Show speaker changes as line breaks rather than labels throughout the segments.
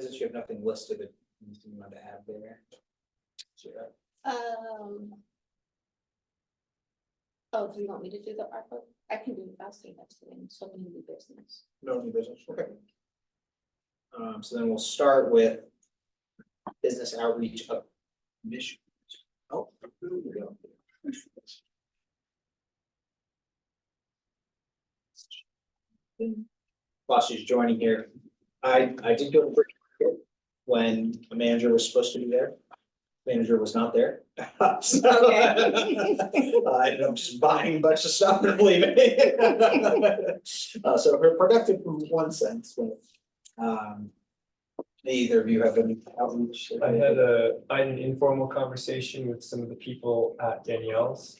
Business, you have nothing listed that you want to add there. Sure.
Oh, do you want me to do the ARPA? I can do without saying that today, so many new business.
No new business, okay. So then we'll start with business outreach of mission. Oh, here we go. While she's joining here, I did go to Brick when a manager was supposed to be there. Manager was not there. So, I ended up just buying a bunch of stuff and leaving. So we're productive from one sense, but either of you have any outreach?
I had an informal conversation with some of the people at Danielle's.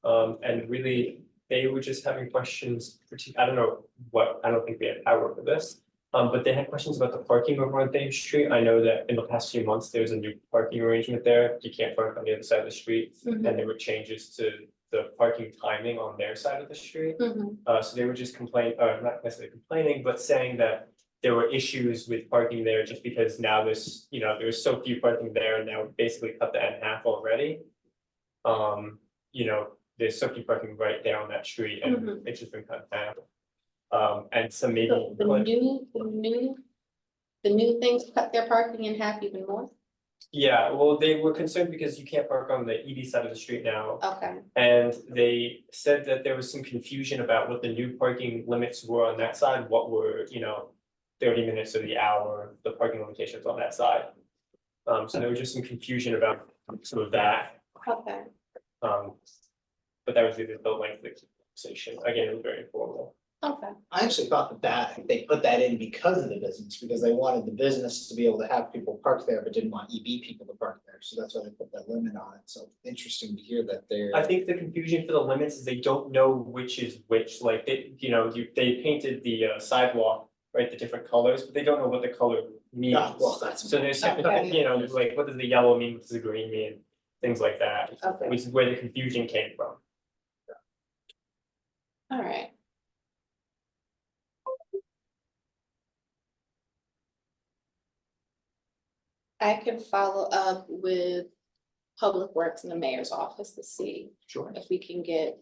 And really, they were just having questions, I don't know what, I don't think we had power for this. But they had questions about the parking over on Thames Street. I know that in the past few months, there's a new parking arrangement there. You can't park on the other side of the street.
Mhm.
And there were changes to the parking timing on their side of the street.
Mhm.
So they were just not necessarily complaining, but saying that there were issues with parking there just because now there's, there's so few parking there and now basically cut the end half already. There's so few parking right there on that street and it's just been cut down. And so maybe.
So the new things cut their parking in half even more?
Yeah, well, they were concerned because you can't park on the ED side of the street now.
Okay,
And they said that there was some confusion about what the new parking limits were on that side, what were, 30 minutes of the hour, the parking limitations on that side. So there was just some confusion about some of that.
okay.
But that was the length of the conversation. Again, it was very informal.
Okay.
I actually thought that they put that in because of the business, because they wanted the business to be able to have people park there, but didn't want EB people to park there. So that's why they put that limit on it. So interesting to hear that they're.
I think the confusion for the limits is they don't know which is which, like they painted the sidewalk, right, the different colors, but they don't know what the color means.
Yeah, well, that's.
So there's,
Okay.
there's like, what does the yellow mean, what does the green mean, things like that,
Okay.
which is where the confusion came from.
All right. I can follow up with Public Works in the mayor's office to see
Sure.
if we can get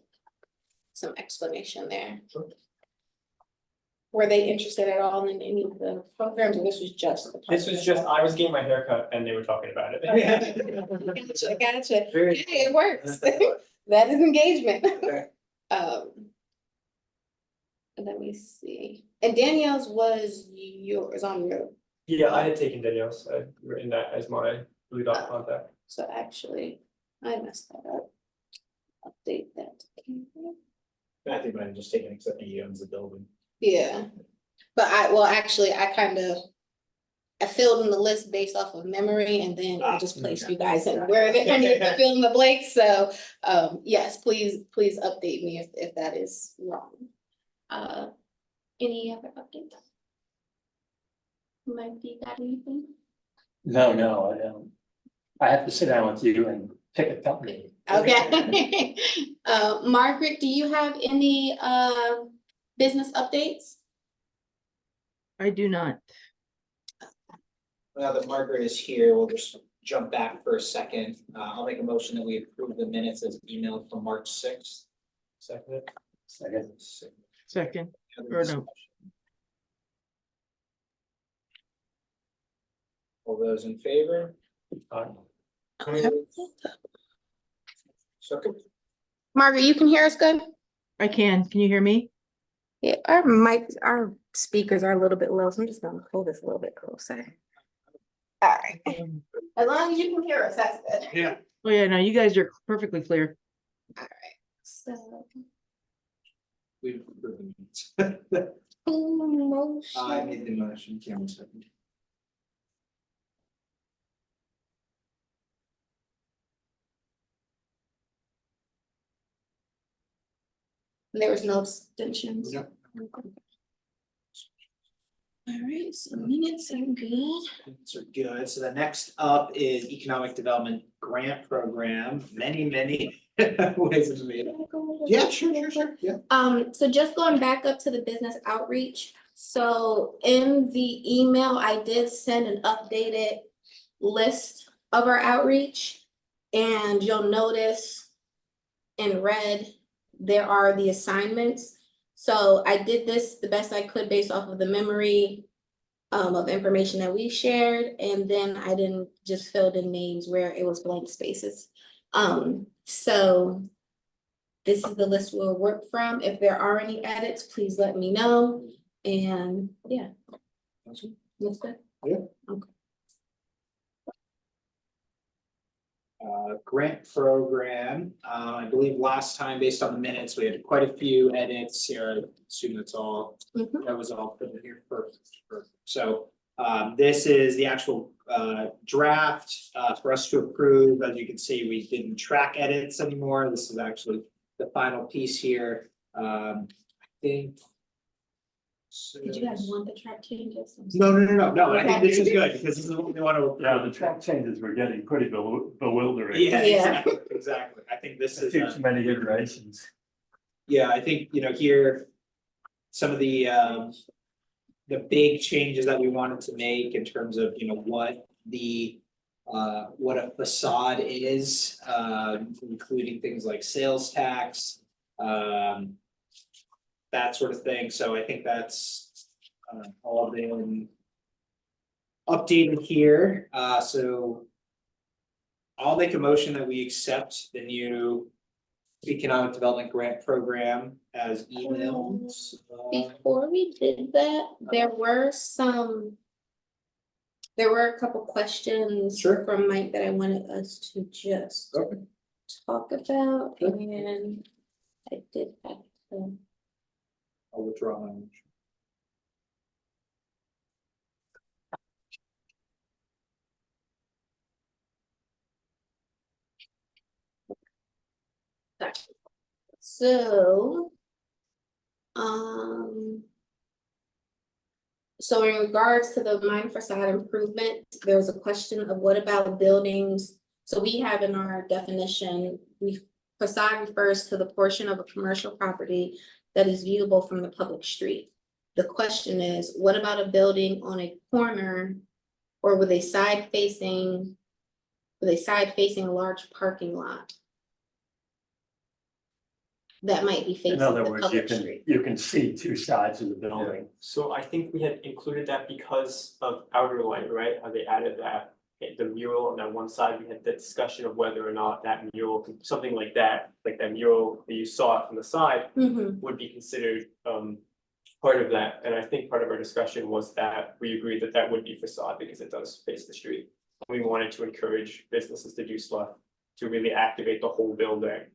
some explanation there.
Sure.
Were they interested at all in any of the programs, or this was just?
This was just, I was getting my haircut and they were talking about it.
Gotcha.
Very-
Hey, it works. That is engagement.
Okay.
Let me see. And Danielle's was on your,
Yeah, I had taken Danielle's, I'd written that as my lead off contact.
so actually, I messed that up. Update that.
Matthew might have just taken, except he owns the building.
Yeah, but I filled in the list based off of memory and then I just placed you guys in where I need to fill in the blanks, so, yes, please update me if that is wrong. Any other updates? Mikey, got anything?
No, I don't. I have to sit down with you and pick a company.
Okay. Margaret, do you have any business updates?
I do not.
Now that Margaret is here, we'll just jump back for a second. I'll make a motion that we approve the minutes as emailed from March 6th.
Second.
Second, or no.
All those in favor? Second.
Margaret, you can hear us good?
I can you hear me?
Yeah, our speakers are a little bit low, so I'm just gonna pull this a little bit closer. All right, as long as you can hear us, that's good.
Yeah.
Oh, yeah, no, you guys are perfectly clear.
All right, so.
We approve the minutes.
Motion.
I made the motion, Cameron second.
There was no abstentions.
Yep.
All right, so minutes are good.
Minutes are good. So the next up is Economic Development Grant Program. Many ways of it. Yeah, sure. Yeah.
So just going back up to the business outreach, So in the email, I did send an updated list of our outreach. And you'll notice in red, there are the assignments. So I did this the best I could based off of the memory of information that we shared, and then I didn't just filled in names where it was blank spaces. So this is the list we'll work from. If there are any edits, please let me know. And yeah. Looks good.
Grant program, I believe last time, based on the minutes, we had quite a few edits here. I assume that's all,
Mhm.
that was all put in here. Perfect. So, this is the actual, draft, for us to approve. As you can see, we didn't track edits anymore. This is actually the final piece here. I think.
Did you guys want the track changes?
No, I think this is good, because this is what we want to.
Yeah, the track changes were getting pretty bewildering.
Yeah,
Yeah.
exactly. I think this is.
Too many iterations.
Yeah, I think, here, some of the big changes that we wanted to make in terms of, what what a facade is, including things like sales tax, that sort of thing. So I think that's all been updated here. So I'll make a motion that we accept the new economic development grant program as emailed.
Before we did that, there were a couple questions
Sure.
from Mike that I wanted us to just
Okay.
talk about, and I did have to.
I'll withdraw my motion.
So, so in regards to the minor facade improvement, there was a question of what about buildings? So we have in our definition, facade refers to the portion of a commercial property that is viewable from the public street. The question is, what about a building on a corner or with a side facing a large parking lot? That might be facing
In other
the
words, you
public street.
can see two sides of the building.
So I think we had included that because of outer light, right? How they added that, the mural on that one side, we had the discussion of whether or not that mural, something like that mural that you saw from the side
Mhm.
would be considered part of that. And I think part of our discussion was that we agreed that that would be facade because it does face the street. We wanted to encourage businesses to do stuff to really activate the whole building.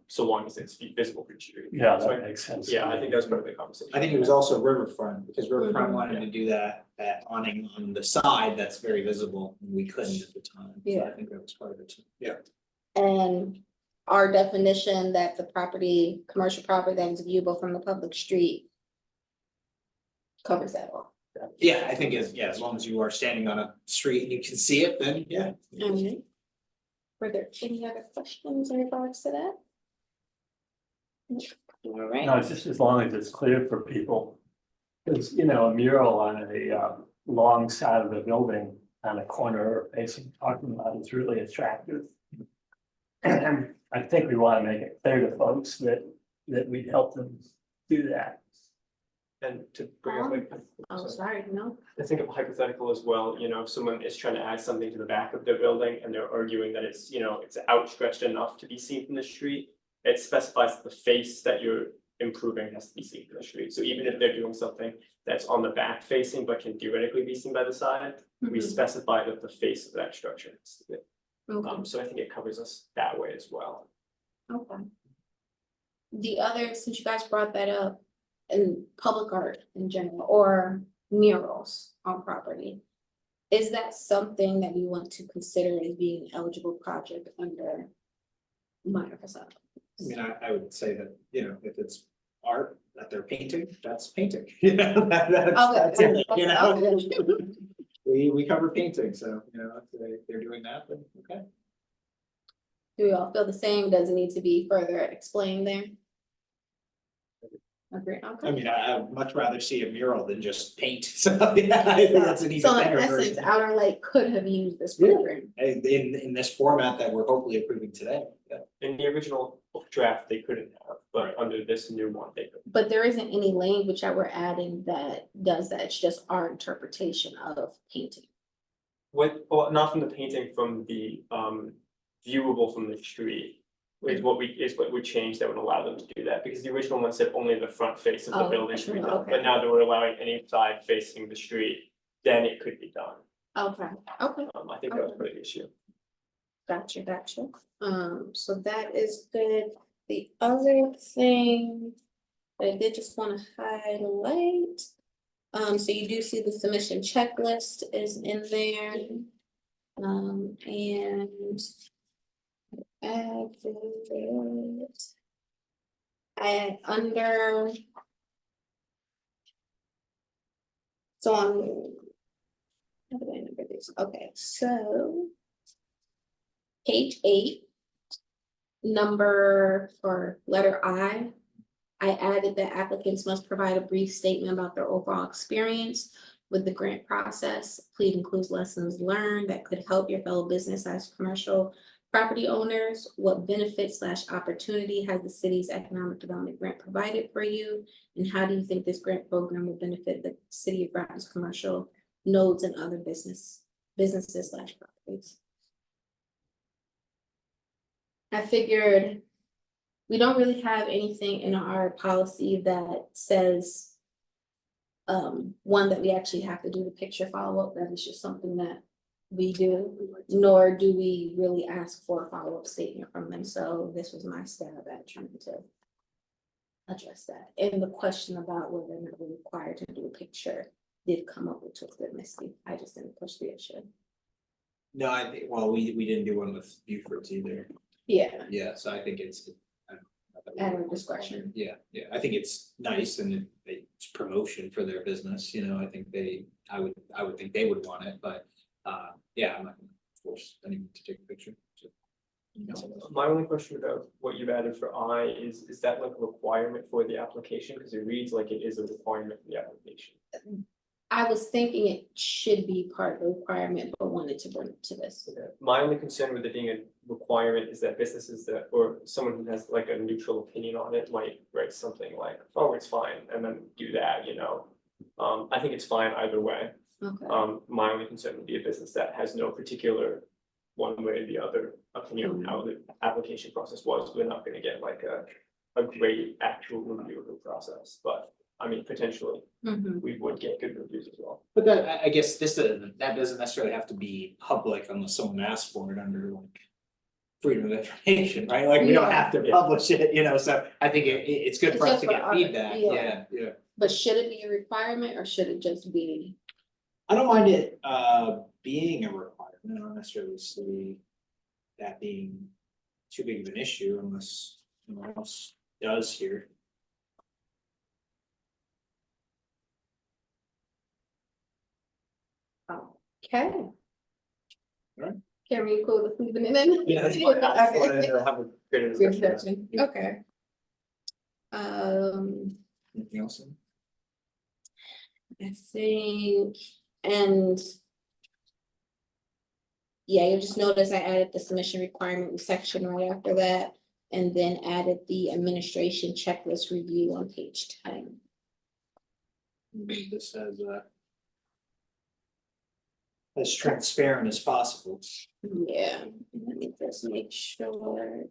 So long as it's visible from the street.
Yeah,
So
that
I-
makes sense.
Yeah, I think that was part of the conversation.
I think it was also Riverfront, because Riverfront
Mhm.
wanted to do that awning on the side that's very visible, and we couldn't at the time. So I
Yeah.
think that was part of it too. Yeah.
And our definition that the property, commercial property that is viewable from the public street covers that all.
Yeah, I think as long as you are standing on a street and you can see it, then yeah.
Okay. Were there any other questions in regards to that? All right.
No, it's just as long as it's clear for people. Because, a mural on a long side of the building on a corner facing parking lot is really attractive. And I think we want to make it clear to folks that we'd help them do that.
And to bring up like.
Oh, sorry, no.
I think of a hypothetical as well, if someone is trying to add something to the back of their building and they're arguing that it's, it's outstretched enough to be seen from the street. It specifies the face that you're improving has to be seen from the street. So even if they're doing something that's on the back facing but can theoretically be seen by the side, we
Mhm.
specify that the face of that structure has to be.
Okay,
So I think it covers us that way as well.
okay. The other, since you guys brought that up, in public art in general, or murals on property, is that something that we want to consider as being an eligible project under minor facade?
I mean, I would say that, if it's art that they're painting, that's painting. That's it,
Okay.
We cover painting, so, if they're doing that, then okay.
Do we all feel the same? Does it need to be further explained there? Agree,
I
okay.
mean, I'd much rather see a mural than just paint, so yeah, I think that's an even
So in
better
essence,
version.
Outer Lake could have used this
Yeah.
program.
In this format that we're hopefully approving today, yeah.
In the original draft, they couldn't have, but under this new one, they could.
But there isn't any language that we're adding that does that. It's just our interpretation of painting.
What, well, not from the painting, from the viewable from the street. Is what we changed that would allow them to do that, because the original one said only the front face of the
Oh,
building should be done,
okay.
but now that we're allowing any side facing the street, then it could be done.
Okay, okay,
I think that was part of the issue.
gotcha. So that is good. The other thing that I did just want to highlight. So you do see the submission checklist is in there. And add it. I under. So on. How do I number this? Okay, so. Page 8. Number or letter I added that applicants must provide a brief statement about their overall experience with the grant process. Please include lessons learned that could help your fellow business as commercial property owners. What benefits / opportunity has the city's economic development grant provided for you? And how do you think this grant program will benefit the city of Groton's commercial nodes and other businesses / properties? I figured we don't really have anything in our policy that says one, that we actually have to do the picture follow-up. That is just something that we do, nor do we really ask for a follow-up statement from them. So this was my stab at trying to address that. And the question about whether or not we're required to do a picture did come up, which was good, Misty. I just didn't push the issue.
No, I think, well, we didn't do one with Buford's either,
Yeah,
yeah, so I think it's. I don't know,
at our discretion.
Yeah, I think it's nice and it's promotion for their business, you know, I think I would think they would want it, but, yeah, I'm not gonna force anyone to take a picture. So.
My only question about what you've added for I is that like a requirement for the application? Because it reads like it is a requirement for the application.
I was thinking it should be part of the requirement, but wanted to bring it to this.
Okay. My only concern with it being a requirement is that businesses that, or someone who has like a neutral opinion on it might write something like, oh, it's fine, and then do that, you know? I think it's fine either way.
Okay.
My only concern would be a business that has no particular one way or the other opinion on how the application process was. We're not gonna get like a great actual review of the process, but I mean, potentially,
Mhm.
we would get good reviews as well.
But that, I guess that doesn't necessarily have to be public unless someone asks for it under like. Freedom of information, right? Like, we don't have to
Yeah.
publish it, you know, so I think it's good
It's
for us
just
to
for
get
our-
feedback,
yeah.
yeah.
But should it be a requirement or should it just be?
I don't mind it being a requirement, I don't necessarily see that being too big of an issue unless someone else does here.
Okay.
Alright.
Can we cool with leaving it in?
Yeah, that's fine. I just wanted
Okay.
to have a greater
Good
discussion.
discussion. Okay.
Anything else?
I think, and. Yeah, you just notice I added the submission requirement section right after that, and then added the administration checklist review on page 10.
This says as transparent as possible.
Yeah, let me just make sure.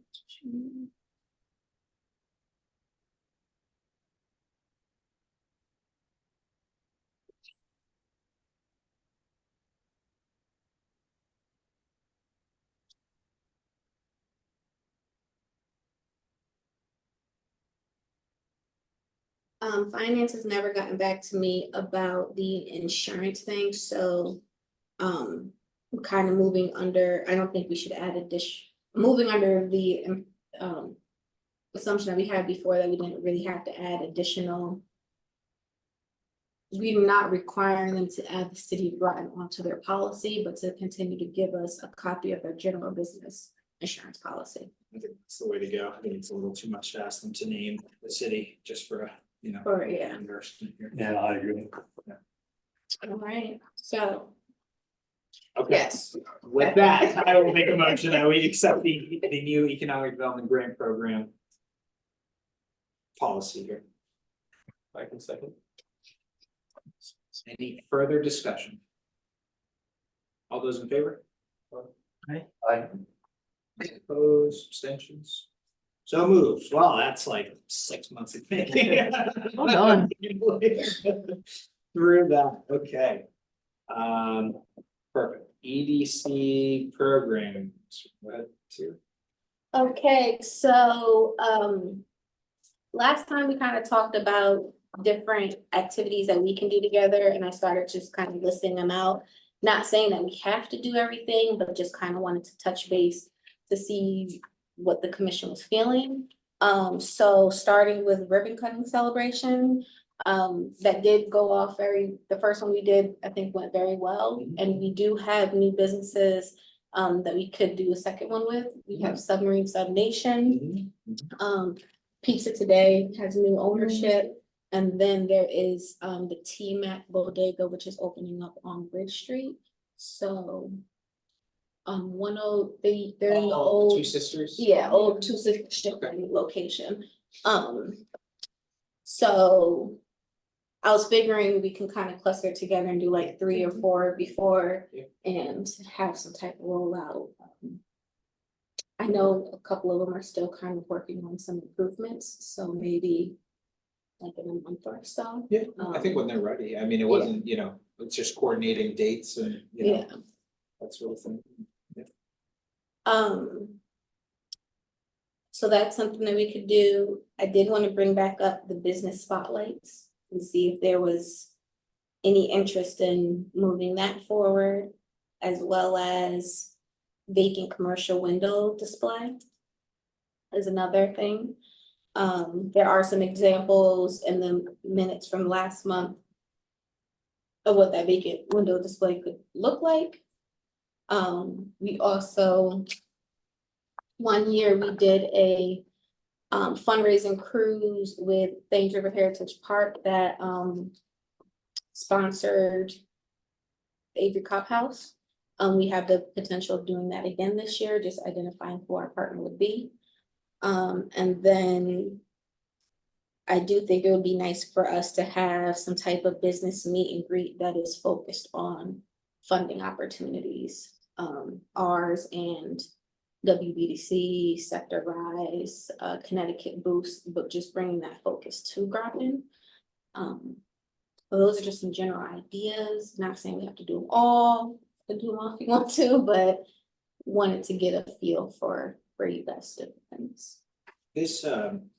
Finance has never gotten back to me about the insurance thing, so, kind of moving under, I don't think we should add moving under the, assumption that we had before that we didn't really have to add additional. We're not requiring them to add the city of Groton onto their policy, but to continue to give us a copy of their general business insurance policy.
I think that's the way to go. I think it's a little too much to ask them to name the city just for a you know.
Or, yeah,
Endorsement here.
Yeah, I agree.
all right, so,
Okay,
yes.
with that, I will make a motion that we accept the new economic development grant program. Policy here.
I can second.
Any further discussion? All those in favor?
I,
Opposed, abstentions? So moved. Well, that's like 6 months of thinking.
Well done.
Through that, okay. Perfect. EDC programs, what to?
Okay, so, last time we kind of talked about different activities that we can do together, and I started just kind of listing them out. Not saying that we have to do everything, but just kind of wanted to touch base to see what the commission was feeling. So starting with ribbon cutting celebration, that did go off the first one we did, I think went very well. And we do have new businesses, that we could do a second one with. We have Submarine Sub Nation. Pizza Today has new ownership. And then there is the T-Mac Bodega, which is opening up on Bridge Street. So they're in the old,
Two sisters?
yeah, old Two Sisters shipping location. So I was figuring we can kind of cluster it together and do like 3 or 4 before and have some type of rollout. I know a couple of them are still kind of working on some improvements, so maybe like in a month or so.
Yeah, I think when they're ready. I mean, it wasn't, you know, it's just coordinating dates and, you know,
Yeah.
that sort of thing.
So that's something that we could do. I did want to bring back up the business spotlights and see if there was any interest in moving that forward, as well as vacant commercial window display is another thing. There are some examples in the minutes from last month of what that vacant window display could look like. We also, one year we did a fundraising cruise with Thames River Heritage Park that sponsored Avery Cop House. We have the potential of doing that again this year, just identifying who our partner would be. And then I do think it would be nice for us to have some type of business meet and greet that is focused on funding opportunities. Ours and WBDC, Sector Rise, Connecticut Boost, but just bringing that focus to Groton. But those are just some general ideas, not saying we have to do them all, if you want to, but wanted to get a feel for you guys to do things.
This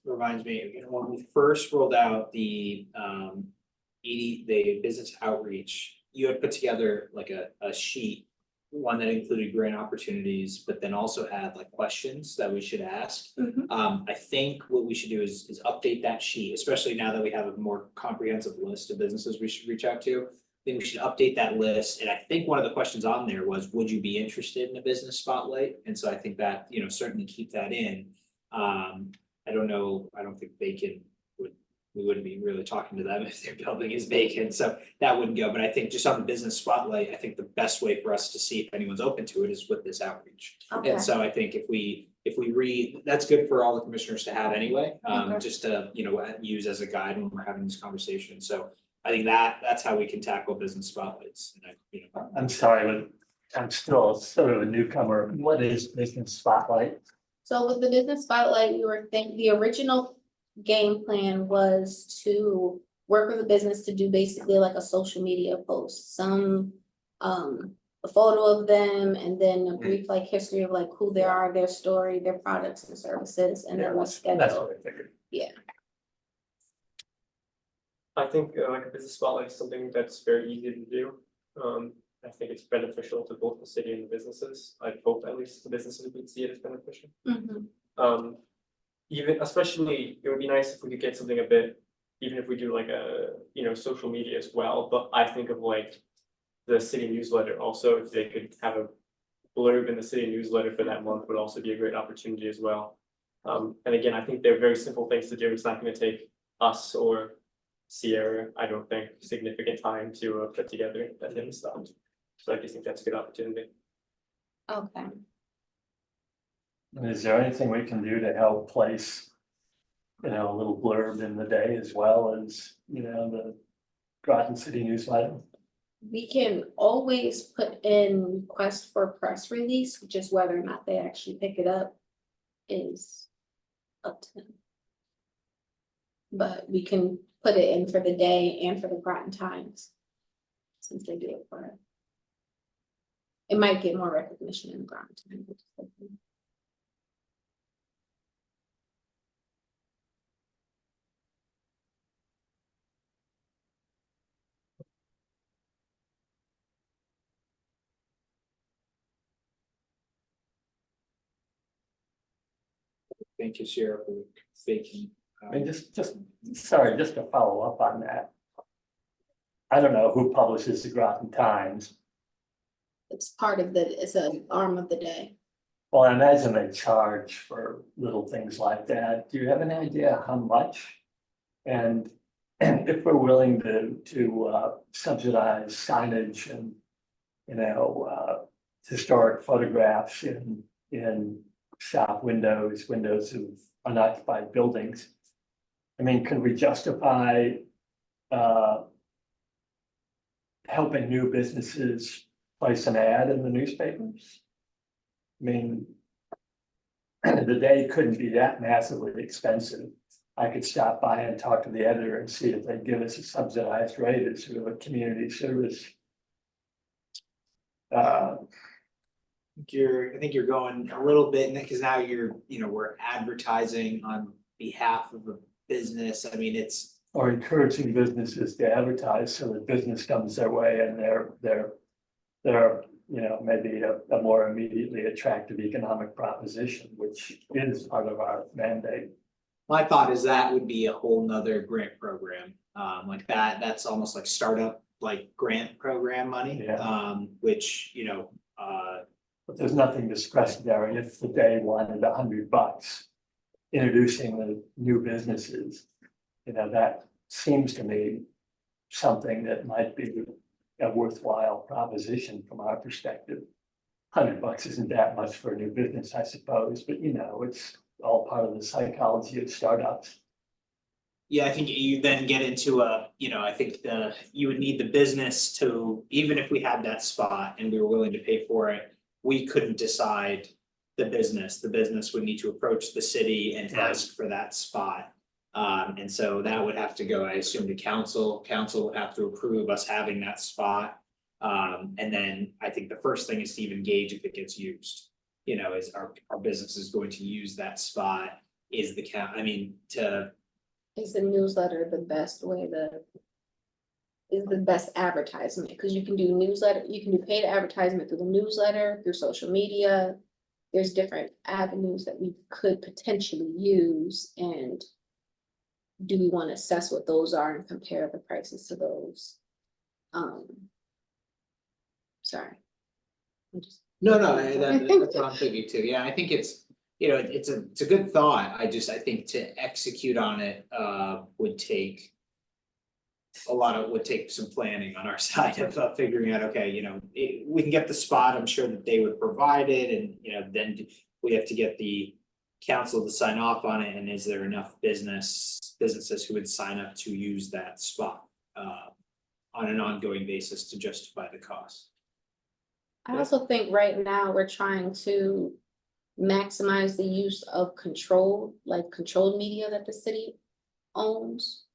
reminds me, you know, when we first rolled out the the business outreach, you had put together like a sheet, one that included grant opportunities, but then also had like questions that we should ask. I think what we should do is update that sheet, especially now that we have a more comprehensive list of businesses we should reach out to. I think we should update that list, and I think one of the questions on there was, would you be interested in a business spotlight? And so I think that, you know, certainly keep that in. I don't know, I don't think vacant we wouldn't be really talking to them if their building is vacant, so that wouldn't go, but I think just on the business spotlight, I think the best way for us to see if anyone's open to it is with this outreach.
Okay.
And so I think if we read, that's good for all the commissioners to have anyway,
Okay.
just to, you know, use as a guide when we're having this conversation, so I think that's how we can tackle business spotlights, and you know.
I'm sorry, but I'm still sort of a newcomer. What is business spotlight?
So with the business spotlight, we were the original game plan was to work with a business to do basically like a social media post, a photo of them, and then a brief like history of like who they are, their story, their products and services, and then we'll
That's
schedule.
what I figured.
I think like a business spotlight is something that's very easy to do. I think it's beneficial to both the city and the businesses. I hope at least the businesses would see it as beneficial. Even especially, it would be nice if we could get something a bit, even if we do like a, you know, social media as well, but I think of like the city newsletter also, if they could have a blurb in the city newsletter for that month would also be a great opportunity as well. And again, I think they're very simple things to do. It's not gonna take us or Sierra, I don't think, significant time to put together that in stuff. So I just think that's a good opportunity.
Okay.
And is there anything we can do to help place, you know, a little blurb in the day as well as, you know, the Groton City newsletter?
We can always put in request for press release, just whether or not they actually pick it up is up to them. But we can put it in for the day and for the Groton Times. Since they do it for it. It might get more recognition in the Groton Times.
Thank you, Sierra, for faking.
I mean, sorry, just to follow up on that. I don't know who publishes the Groton Times.
It's part of the, it's an arm of the day.
Well, I imagine they charge for little things like that. Do you have any idea how much? And if we're willing to subsidize signage and, you know, historic photographs in shop windows of unoccupied buildings. I mean, could we justify helping new businesses place an ad in the newspapers? I mean, the day couldn't be that massively expensive. I could stop by and talk to the editor and see if they'd give us a subsidized rate as sort of a community service.
I think you're going a little bit, because now we're advertising on behalf of a business. I mean, it's.
Or encouraging businesses to advertise so that business comes their way and they're you know, maybe a more immediately attractive economic proposition, which is part of our mandate.
My thought is that would be a whole nother grant program, like that's almost like startup, like grant program money.
Yeah.
Which,
But there's nothing discretionary if the day wanted $100 introducing the new businesses. You know, that seems to me something that might be a worthwhile proposition from our perspective. $100 isn't that much for a new business, I suppose, but you know, it's all part of the psychology of startups.
yeah, I think you then get into I think you would need the business to, even if we had that spot and we were willing to pay for it, we couldn't decide the business would need to approach the city and ask for that spot. And so that would have to go, I assume, to council would have to approve us having that spot. And then I think the first thing is to even gauge if it gets used. You know, is our business is going to use that spot, is the
Is the newsletter the best way is the best advertisement? Because you can do newsletter, you can do paid advertisement through the newsletter, through social media. There's different avenues that we could potentially use, and do we want to assess what those are and compare the prices to those? Sorry.
No, that's what I'm thinking too. Yeah, I think it's a good thought. I think to execute on it would take some planning on our side of figuring out, okay, we can get the spot. I'm sure that they would provide it, and then we have to get the council to sign off on it. And is there enough businesses who would sign up to use that spot on an ongoing basis to justify the cost?
I also think right now we're trying to maximize the use of controlled media that the city owns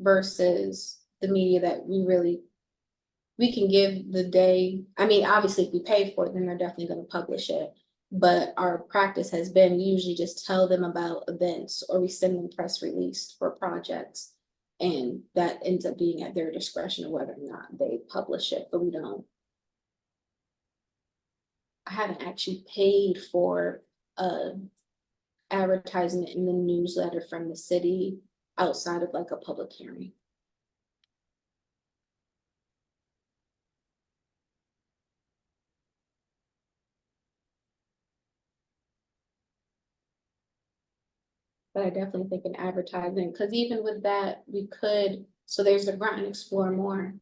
versus the media that we can give the day. I mean, obviously if we pay for it, then they're definitely going to publish it. But our practice has been, we usually just tell them about events or we send them press release for projects. And that ends up being at their discretion of whether or not they publish it, but we don't. I haven't actually paid for advertisement in the newsletter from the city outside of like a public hearing. But I definitely think in advertising, because even with that, we could, so there's the Groton Explore More.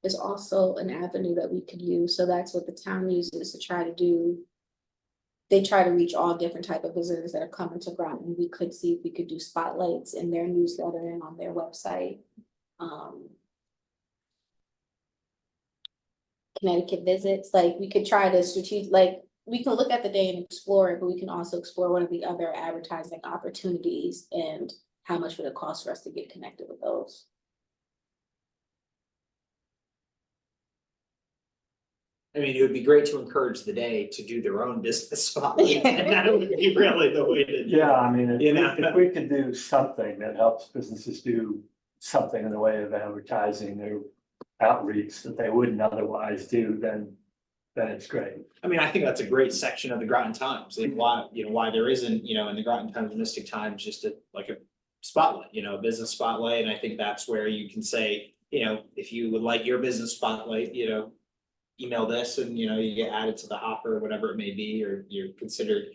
Is also an avenue that we could use, so that's what the town uses to try to do. They try to reach all different type of visitors that are coming to Groton. We could see if we could do spotlights in their newsletter and on their website. Connecticut visits, like we could try to strategic, like we can look at the day and explore it, but we can also explore what are the other advertising opportunities and how much would it cost for us to get connected with those.
I mean, it would be great to encourage the day to do their own business spotlight. And that would be really the way to.
Yeah, I mean,
You know?
if we could do something that helps businesses do something in the way of advertising their outreach that they wouldn't otherwise do, then it's great.
I mean, I think that's a great section of the Groton Times, and why, why there isn't, in the Groton Times, Mystic Times, just a spotlight, a business spotlight, and I think that's where you can say, if you would like your business spotlight, email this and, you get added to the hopper, or whatever it may be, or you're considered.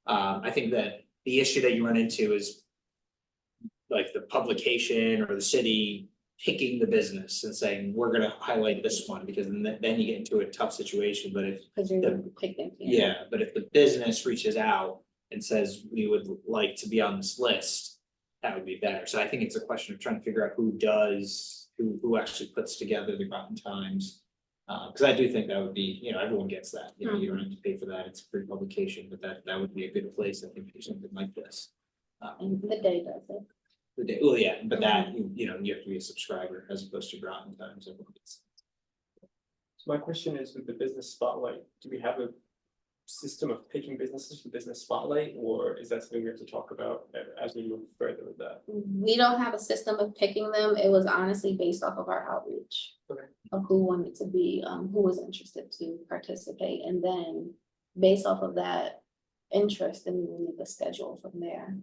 I think that the issue that you run into is like the publication or the city picking the business and saying, we're gonna highlight this one, because then you get into a tough situation. But if
Cause you're
the-
picking.
but if the business reaches out and says, we would like to be on this list, that would be better. So I think it's a question of trying to figure out who actually puts together the Groton Times. Cause I do think that would be, everyone gets that, you don't have to pay for that, it's a free publication, but that would be a good place, I think, for something like this.
And the day does it.
The day, well, yeah, but that, you have to be a subscriber as opposed to Groton Times. Everyone gets.
So my question is, with the business spotlight, do we have a system of picking businesses for business spotlight, or is that something we have to talk about as we move further with that?
We don't have a system of picking them. It was honestly based off of our outreach.
Okay.
Of who wanted to be, who was interested to participate, and then based off of that interest, then we make a schedule from there.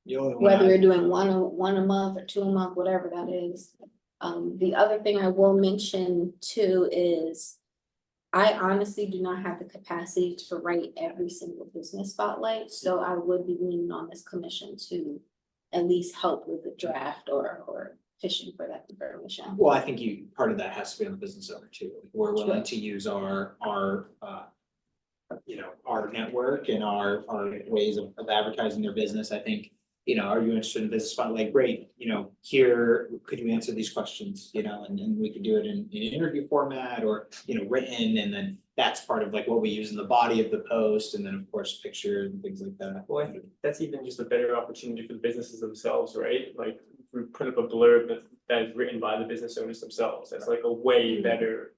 The only one
Whether
I-
you're doing one a month or 2 a month, whatever that is. The other thing I will mention too is I honestly do not have the capacity to write every single business spotlight, so I would be leaning on this commission to at least help with the draft or fishing for that information.
Well, I think part of that has to be on the business owner too. We're willing to use our network and our ways of advertising their business. I think, are you interested in business spotlight? Great, here, could you answer these questions, and we could do it in interview format or, written, and then that's part of like what we use in the body of the post, and then of course, pictures and things like that.
Well, I think that's even just a better opportunity for the businesses themselves, right? Like, if we put up a blurb that is written by the business owners themselves, that's like a way better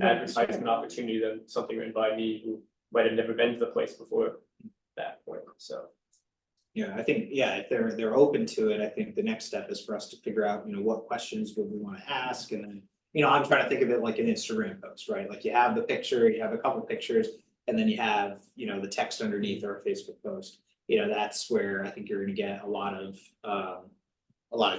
advertisement opportunity than something written by me who might have never been to the place before that point, so.
Yeah, I think, if they're open to it, I think the next step is for us to figure out, what questions would we want to ask, and then, I'm trying to think of it like an Instagram post, right? Like you have the picture, you have a couple pictures, and then you have, the text underneath, or a Facebook post. That's where I think you're gonna get a lot of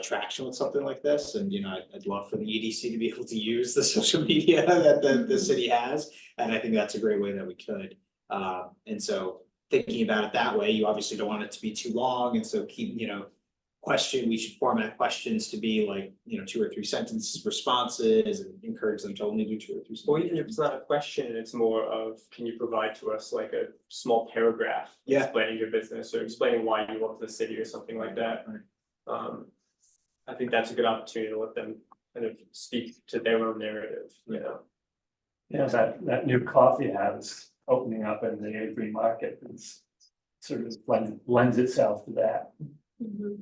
traction with something like this, and I'd love for the EDC to be able to use the social media that the city has, and I think that's a great way that we could. And so thinking about it that way, you obviously don't want it to be too long, and so keep, we should format questions to be like, 2 or 3 sentences responses, and encourage them to only do 2 or 3 sentences.
Or even if it's not a question, it's more of, can you provide to us like a small paragraph?
Yeah.
Explaining your business or explaining why you love the city or something like that. I think that's a good opportunity to let them kind of speak to their own narrative,
Yeah, that new coffee house opening up in the Avery Market is sort of lends itself to that,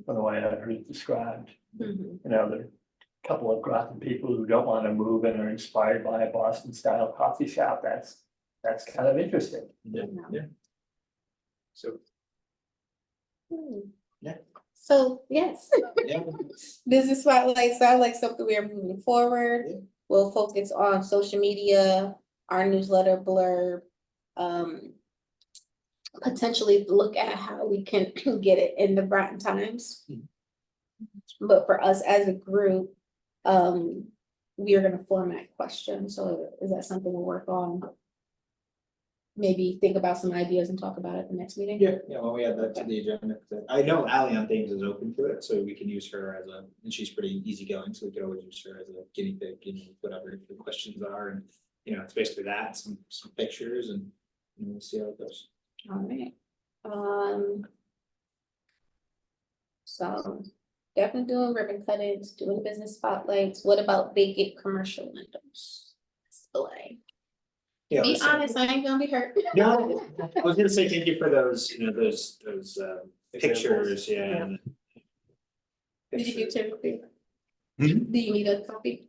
from the way I've heard it described. There are a couple of Groton people who don't want to move and are inspired by a Boston style coffee shop. That's kind of interesting.
Yeah. So.
Yeah.
So, yes,
Yeah.
business spotlight sounds like something we are moving forward.
Yeah.
We'll focus on social media, our newsletter blurb. Potentially look at how we can get it in the Groton Times. But for us as a group, we are gonna format questions, so is that something we'll work on? maybe think about some ideas and talk about it at the next meeting?
Yeah, well, we add that to the agenda. I know Ally on things is open to it, so we can use her as a, and she's pretty easygoing, so we could always use her as a guinea pig, whatever the questions are, and, it's basically that, some pictures, and we'll see how it goes.
All right. So definitely doing ribbon cuttings, doing business spotlights. What about vacant commercial windows? Display.
Yeah,
Be
let's say-
honest, I ain't gonna be hurt.
No, I was gonna say thank you for those, those pictures, yeah. and
Did you
pictures.
typically?
Hmm?
Do you need a copy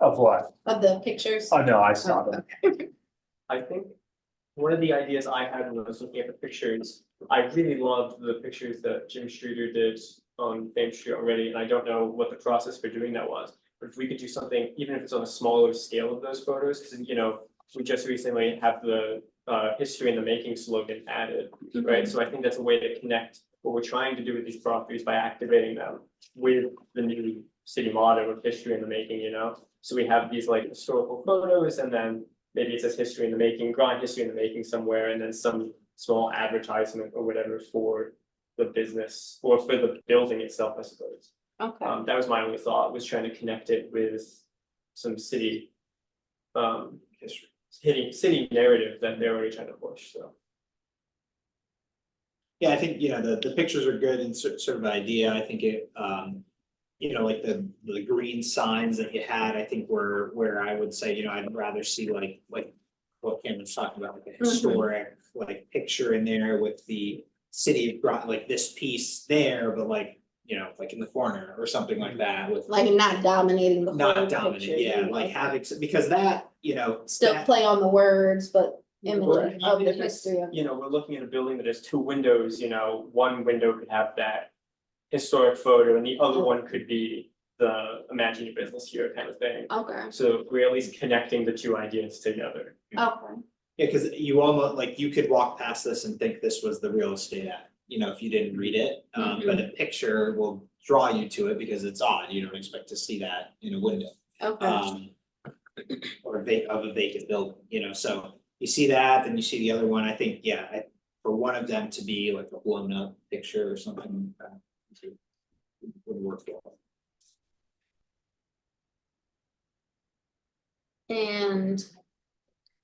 Of what?
of the pictures?
Oh, no, I saw them.
I think one of the ideas I had when I was looking at the pictures, I really loved the pictures that Jim Streeter did on Thames Street already, and I don't know what the process for doing that was. But if we could do something, even if it's on a smaller scale of those photos, because we just recently have the history in the making slogan added, right? So I think that's a way to connect what we're trying to do with these properties by activating them with the new city motto of history in the making, So we have these like historical photos, and then maybe it says history in the making, Groton history in the making somewhere, and then some small advertisement or whatever for the business or for the building itself, I suppose.
Okay,
That was my only thought, was trying to connect it with some city
History.
city narrative that they're already trying to push, so.
Yeah, I think, the pictures are good and sort of idea, I think it, like the green signs that you had, I think were where I would say, I'd rather see like what Cameron's talking about, like a historic, like picture in there with the city of Groton, like this piece there, but like in the corner or something like that with.
like not dominating the whole
Not
picture.
dominant, yeah, like having, because that,
Still
that-
play on the words, but
Or
image of
even
the
if it's,
history of.
we're looking at a building that has two windows, one window could have that historic photo and the other one could be the imagine your business here kind of thing.
Okay,
So we're at least connecting the two ideas together.
okay,
Yeah, cause you almost, like, you could walk past this and think this was the real estate ad, if you didn't read it. But a picture will draw you to it because it's odd, you don't expect to see that in a window.
okay.
Or of a vacant building, so you see that, then you see the other one, I think, for one of them to be like a blown up picture or something. Would work well.
And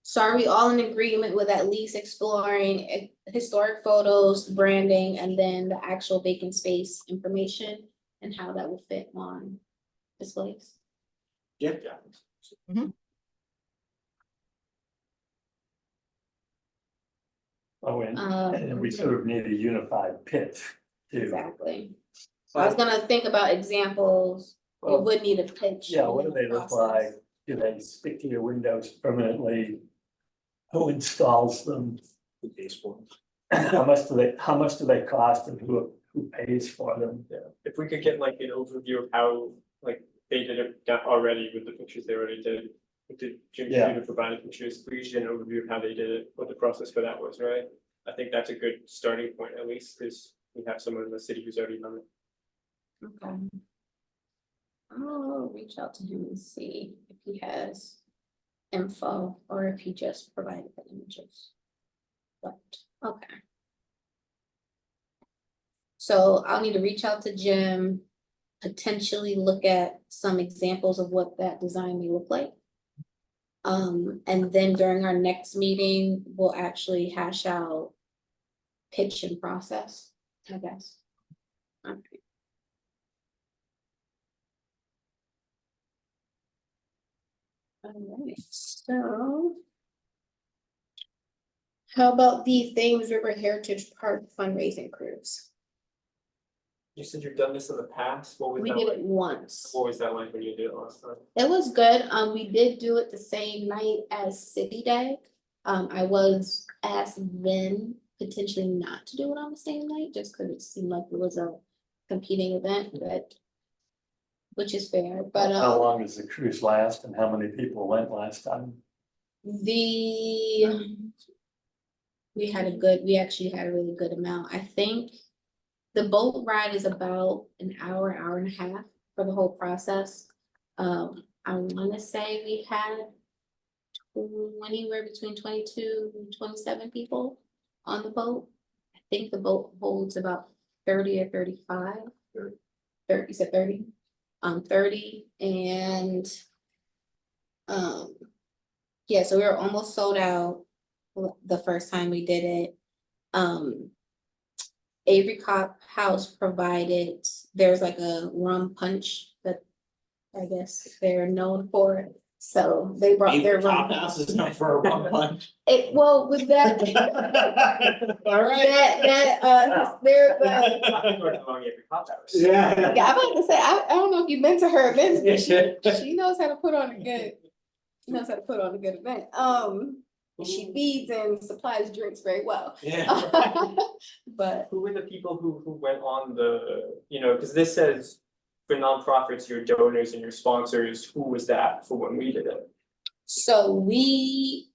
so are we all in agreement with at least exploring historic photos, branding, and then the actual vacant space information and how that will fit on displays?
Yeah.
Oh, and we sort of need a unified pitch too.
Exactly. I was gonna think about examples, we
Well,
would need a pitch.
yeah,
and
what do
then
they
a
look
process.
like? Do they stick to your windows permanently? Who installs them?
Who pays for it?
How much do they cost and who pays for them?
Yeah, if we could get like an overview of how, like, they did it already with the pictures they already did. Did Jim
Yeah.
Shooter provide the pictures, we should get an overview of how they did it, what the process for that was, right? I think that's a good starting point, at least, because we have someone in the city who's already done it.
Okay. I'll reach out to him and see if he has info or if he just provided the images. But, okay. So I'll need to reach out to Jim, potentially look at some examples of what that design may look like. And then during our next meeting, we'll actually hash out pitch and process, I guess. Okay. Alright, so. How about the Thames River Heritage Park fundraising cruise?
You said you've done this in the past, what was
We
that
did
like?
it once.
What was that like when you did it last time?
It was good. We did do it the same night as City Day. I was asked then potentially not to do it on the same night, just because it seemed like it was a competing event, but. Which is fair, but
How long does the cruise last and how many people went last time?
we actually had a really good amount. I think the boat ride is about an hour, hour and a half for the whole process. I wanna say we had anywhere between 22 and 27 people on the boat. I think the boat holds about 30 or 35. 30, you said 30? 30 and yeah, so we were almost sold out the first time we did it. Avery Cop House provided, there's like a rum punch that I guess they're known for. So they brought their rum.
Top house is known for a rum punch.
Well, with that,
All right.
there's
Yeah.
yeah, I'm about to say, I don't know if you've been to her events, but she knows how to put on a good, she knows how to put on a good event. And she feeds and supplies drinks very well.
Yeah.
But
Who were the people who went on the, because this says for nonprofits, your donors and your sponsors, who was that for when we did it?
so we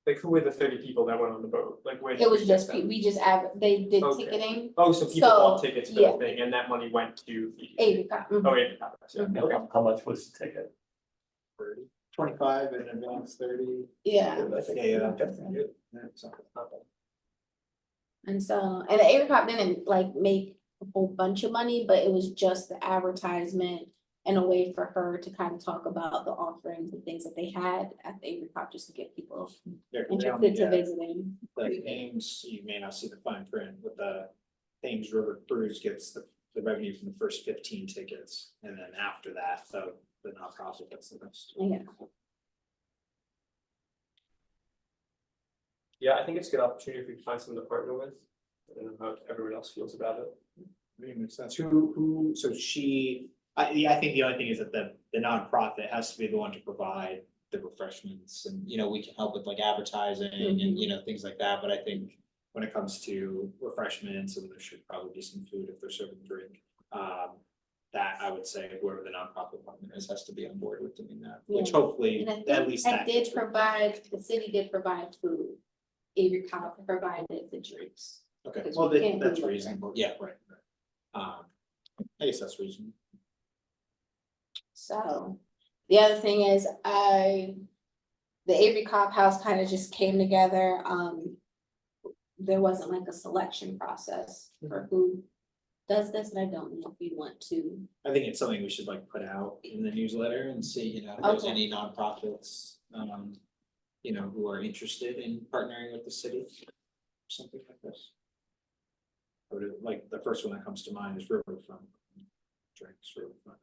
Like, who were the 30 people that went on the boat? Like, where? did
it was
we
just,
get them?
we just, they did
Okay.
ticketing.
Oh, so people
So,
bought tickets for
yeah.
the thing, and that money went to.
Avery Cop.
Oh, Avery Cop, yeah,
Mhm.
okay.
How much was the ticket?
25 and advance 30.
Yeah.
Yeah.
And so, and the Avery Cop didn't like make a whole bunch of money, but it was just the advertisement and a way for her to kind of talk about the offerings and things that they had at the Avery Cop, just to get people interested to visiting.
The Ames, you may not see the fine print, but the Ames River Cruise gets the revenue from the first 15 tickets. And then after that, the nonprofit gets the rest.
Yeah.
Yeah, I think it's a good opportunity if we can find someone to partner with. I don't know how everyone else feels about it.
Really makes sense. So she, I think the only thing is that the nonprofit has to be the one to provide the refreshments and, we can help with like advertising and, things like that. But I think when it comes to refreshments, and there should probably be some food if they're serving drink. That I would say whoever the nonprofit partner is has to be on board with doing that, which
Yeah.
hopefully
And I
at
think
least
I
that.
did provide, the city did provide food. Avery Cop provided the drinks.
Okay,
'Cause
well,
we can't
that's
do that.
reasonable. Yeah, right. I guess that's reasonable.
So, the other thing is the Avery Cop House kind of just came together. There wasn't like a selection process for who does this, and I don't know if we want to.
I think it's something we should like put out in the newsletter and see, if there's
Okay.
any nonprofits, who are interested in partnering with the city. Something like this. Like the first one that comes to mind is Riverfront. Drinks, Riverfront.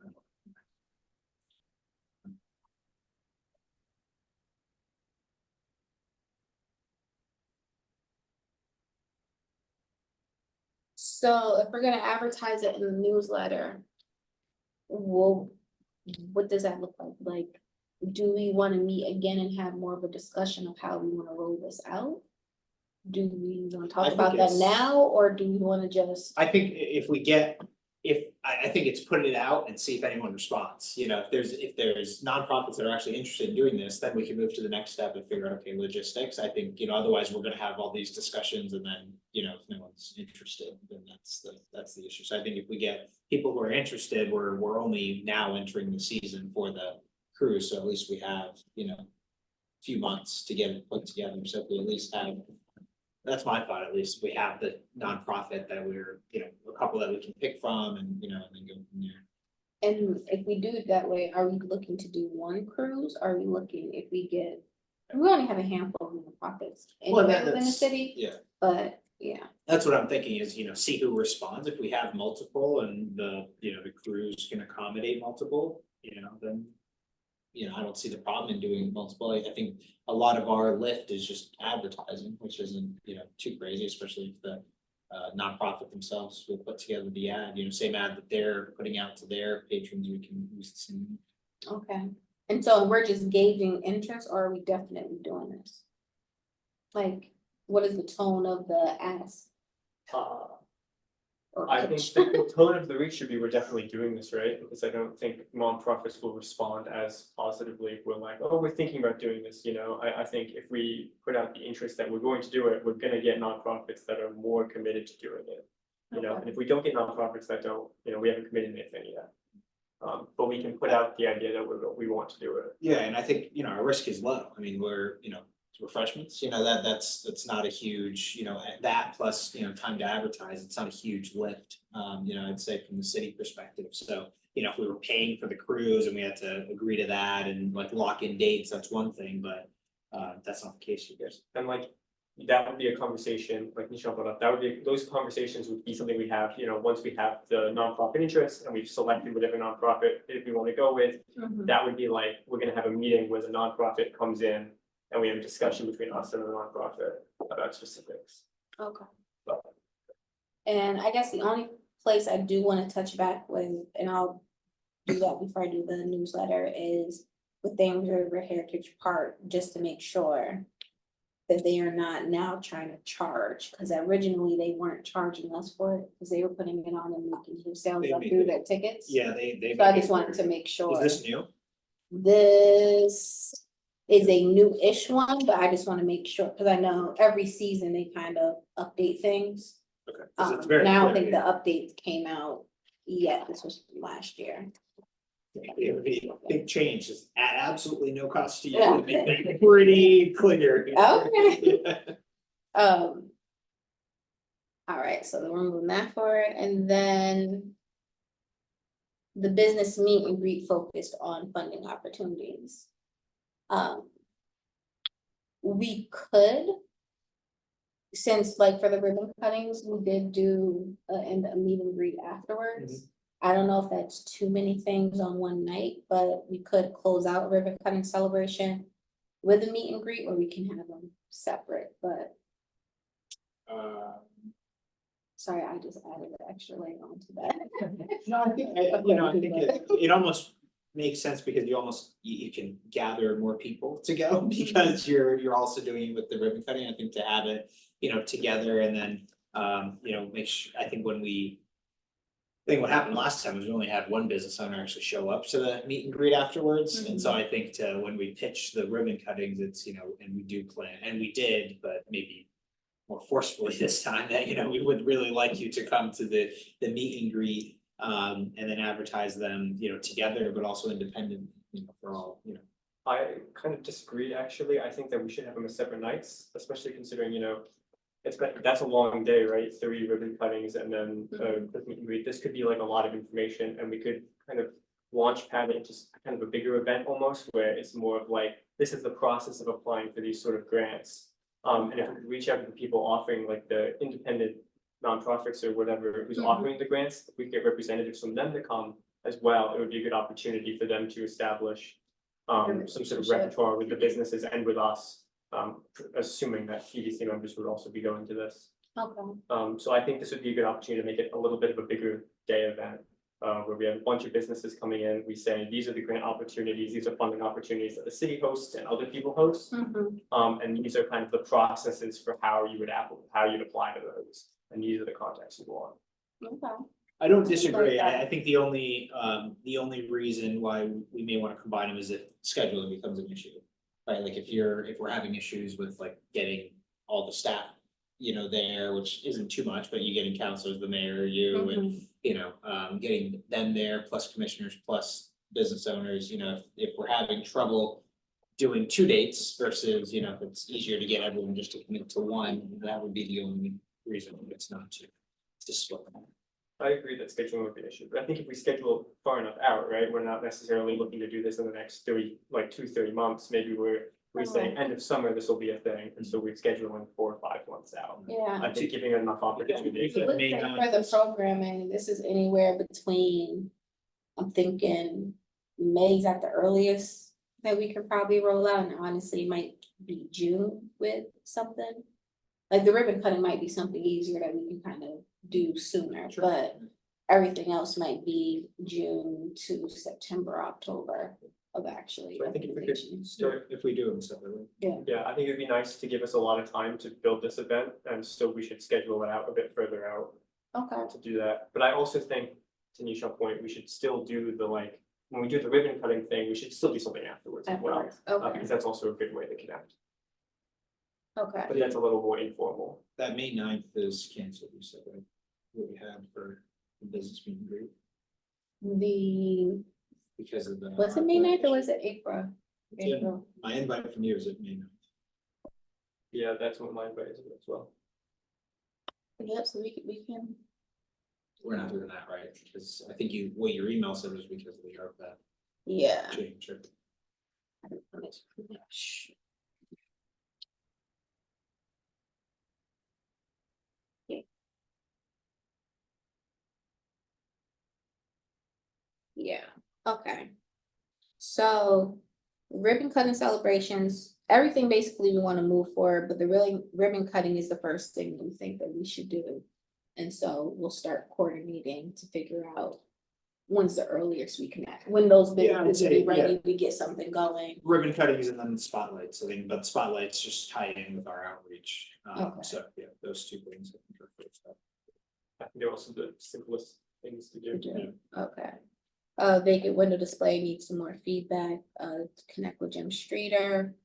So if we're gonna advertise it in the newsletter, well, what does that look like? Like, do we want to meet again and have more of a discussion of how we want to roll this out? Do we want to
I
talk
think
about that
it's-
now, or do we want to just?
I think if we get, I think it's put it out and see if anyone responds, if there's nonprofits that are actually interested in doing this, then we can move to the next step and figure out, okay, logistics. I think, otherwise we're gonna have all these discussions and then, if no one's interested, then that's the issue. So I think if we get people who are interested, we're only now entering the season for the cruise, so at least we have, a few months to get it put together, so if we at least have. That's my thought, at least, we have the nonprofit that we're, a couple that we can pick from and, and then go from there.
And if we do it that way, are we looking to do one cruise? Are we looking if we get, we only have a handful of nonprofits
Well,
anyway within the
that's-
city,
Yeah,
but yeah.
that's what I'm thinking is, see who responds. If we have multiple and the cruise can accommodate multiple, then. I don't see the problem in doing multiple. I think a lot of our lift is just advertising, which isn't, too crazy, especially if the nonprofit themselves will put together the ad, same ad that they're putting out to their patrons, we can use the same.
Okay, and so we're just gauging interest, or are we definitely doing this? Like, what is the tone of the ask? Or
I think
pitch?
the tone of the reach should be, we're definitely doing this, right? Because I don't think nonprofits will respond as positively if we're like, oh, we're thinking about doing this, I think if we put out the interest that we're going to do it, we're gonna get nonprofits that are more committed to doing it. And if we don't get nonprofits that don't, we haven't committed anything yet. But we can put out the idea that we want to do it.
Yeah, and I think, our risk is low. I mean, we're, it's refreshments, that's not a huge, that plus, time to advertise, it's not a huge lift. I'd say from the city perspective. So, if we were paying for the cruise and we had to agree to that and like lock in dates, that's one thing, but that's not the case here.
And like, that would be a conversation, like Michelle brought up, that would be, those conversations would be something we have, once we have the nonprofit interest and we've selected whatever nonprofit if we want to go with. That would be like, we're gonna have a meeting where the nonprofit comes in and we have a discussion between us and the nonprofit about specifics.
Okay.
But-
And I guess the only place I do want to touch back with, and I'll do that before I do the newsletter, is with Thames River Heritage Park, just to make sure that they are not now trying to charge, because originally they weren't charging us for it, because they were putting it on and making themselves
They
up
made
through
it.
their tickets.
Yeah, they.
So I just wanted to make sure.
Is this new?
This is a new-ish one, but I just want to make sure, because I know every season they kind of update things.
Okay. 'Cause it's very
And I don't
clear,
think the updates came out yet. This was last year.
It would be a big change, just at absolutely no cost to you.
Yeah.
Make that pretty clear.
Okay. All right, so we're moving that forward, and then the business meet and greet focused on funding opportunities. We could, since like for the ribbon cuttings, we did do a meet and greet afterwards. I don't know if that's too many things on one night, but we could close out ribbon cutting celebration with a meet and greet, or we can have them separate, but sorry, I just added an extra layer onto that.
No, I think, it almost makes sense because you can gather more people to go because you're also doing it with the ribbon cutting. I think to have it, together and then, make sure, I think what happened last time was we only had one business owner actually show up to the meet and greet afterwards. And so I think when we pitch the ribbon cuttings, it's, and we do plan, and we did, but maybe more forcefully this time that, we would really like you to come to the meet and greet, and then advertise them, together, but also independent, for all,
I kind of disagree, actually. I think that we should have them as separate nights, especially considering, that's a long day, right? 3 ribbon cuttings and then quick meet and greet. This could be like a lot of information, and we could kind of launch pad it into kind of a bigger event almost, where it's more of like, this is the process of applying for these sort of grants. And if we could reach out to the people offering, like the independent nonprofits or whatever who's offering the grants, if we get representatives from them to come as well, it would be a good opportunity for them to establish some sort of repertoire with the businesses and with us. Assuming that EDC members would also be going to this.
Okay.
So I think this would be a good opportunity to make it a little bit of a bigger day event. Where we have a bunch of businesses coming in, we say, these are the grant opportunities, these are funding opportunities that the city hosts and other people host. And these are kind of the processes for how you'd apply to those, and these are the contacts you want.
Okay.
I don't disagree. I think the only reason why we may want to combine them is if scheduling becomes an issue. Right, like if we're having issues with like getting all the staff, there, which isn't too much, but you getting counselors, the mayor, you and, getting them there, plus commissioners, plus business owners, if we're having trouble doing 2 dates versus, if it's easier to get everyone just to commit to one, that would be the only reason it's not to split them.
I agree that scheduling would be an issue, but I think if we schedule far enough out, right, we're not necessarily looking to do this in the next 30 months, maybe we're saying end of summer, this will be a thing, and so we're scheduling 4 or 5 months out.
Yeah.
I think giving enough opportunity.
For the programming, this is anywhere between, I'm thinking May's at the earliest that we could probably roll out, and honestly, it might be June with something. Like the ribbon cutting might be something easier that we can kind of do sooner, but everything else might be June to September, October of actually.
So I think if we could
Start if we do them separately.
Yeah, I think it'd be nice to give us a lot of time to build this event, and so we should schedule it out a bit further out
Okay.
to do that. But I also think, to Nisha's point, we should still do when we do the ribbon cutting thing, we should still do something afterwards as well.
Okay.
Because that's also a good way to connect,
Okay.
but that's a little more informal.
That May 9th is canceled, you said, right? What we had for the business meet and greet.
The
because of the.
Was it May 9th or was it April?
Yeah.
April.
My invite from you is at May 9th.
Yeah, that's what my advice is as well.
Yep, so we can,
We're not doing that, right? Because I think what your email said was because of the ARPA
yeah.
change. Or-
Yeah, okay. So ribbon cutting celebrations, everything basically we want to move forward, but the really ribbon cutting is the first thing we think that we should do. And so we'll start coordinating to figure out when's the earliest we can act, when those
Yeah, I'd
businesses
say,
be ready to get something going.
Ribbon cuttings and then spotlights, I think, but spotlights just tie in with our outreach.
Okay.
So, yeah, those two things. I think are first up.
I think they're also the simplest things to do.
Okay. Vacant window display needs some more feedback, to connect with Jim Streeter.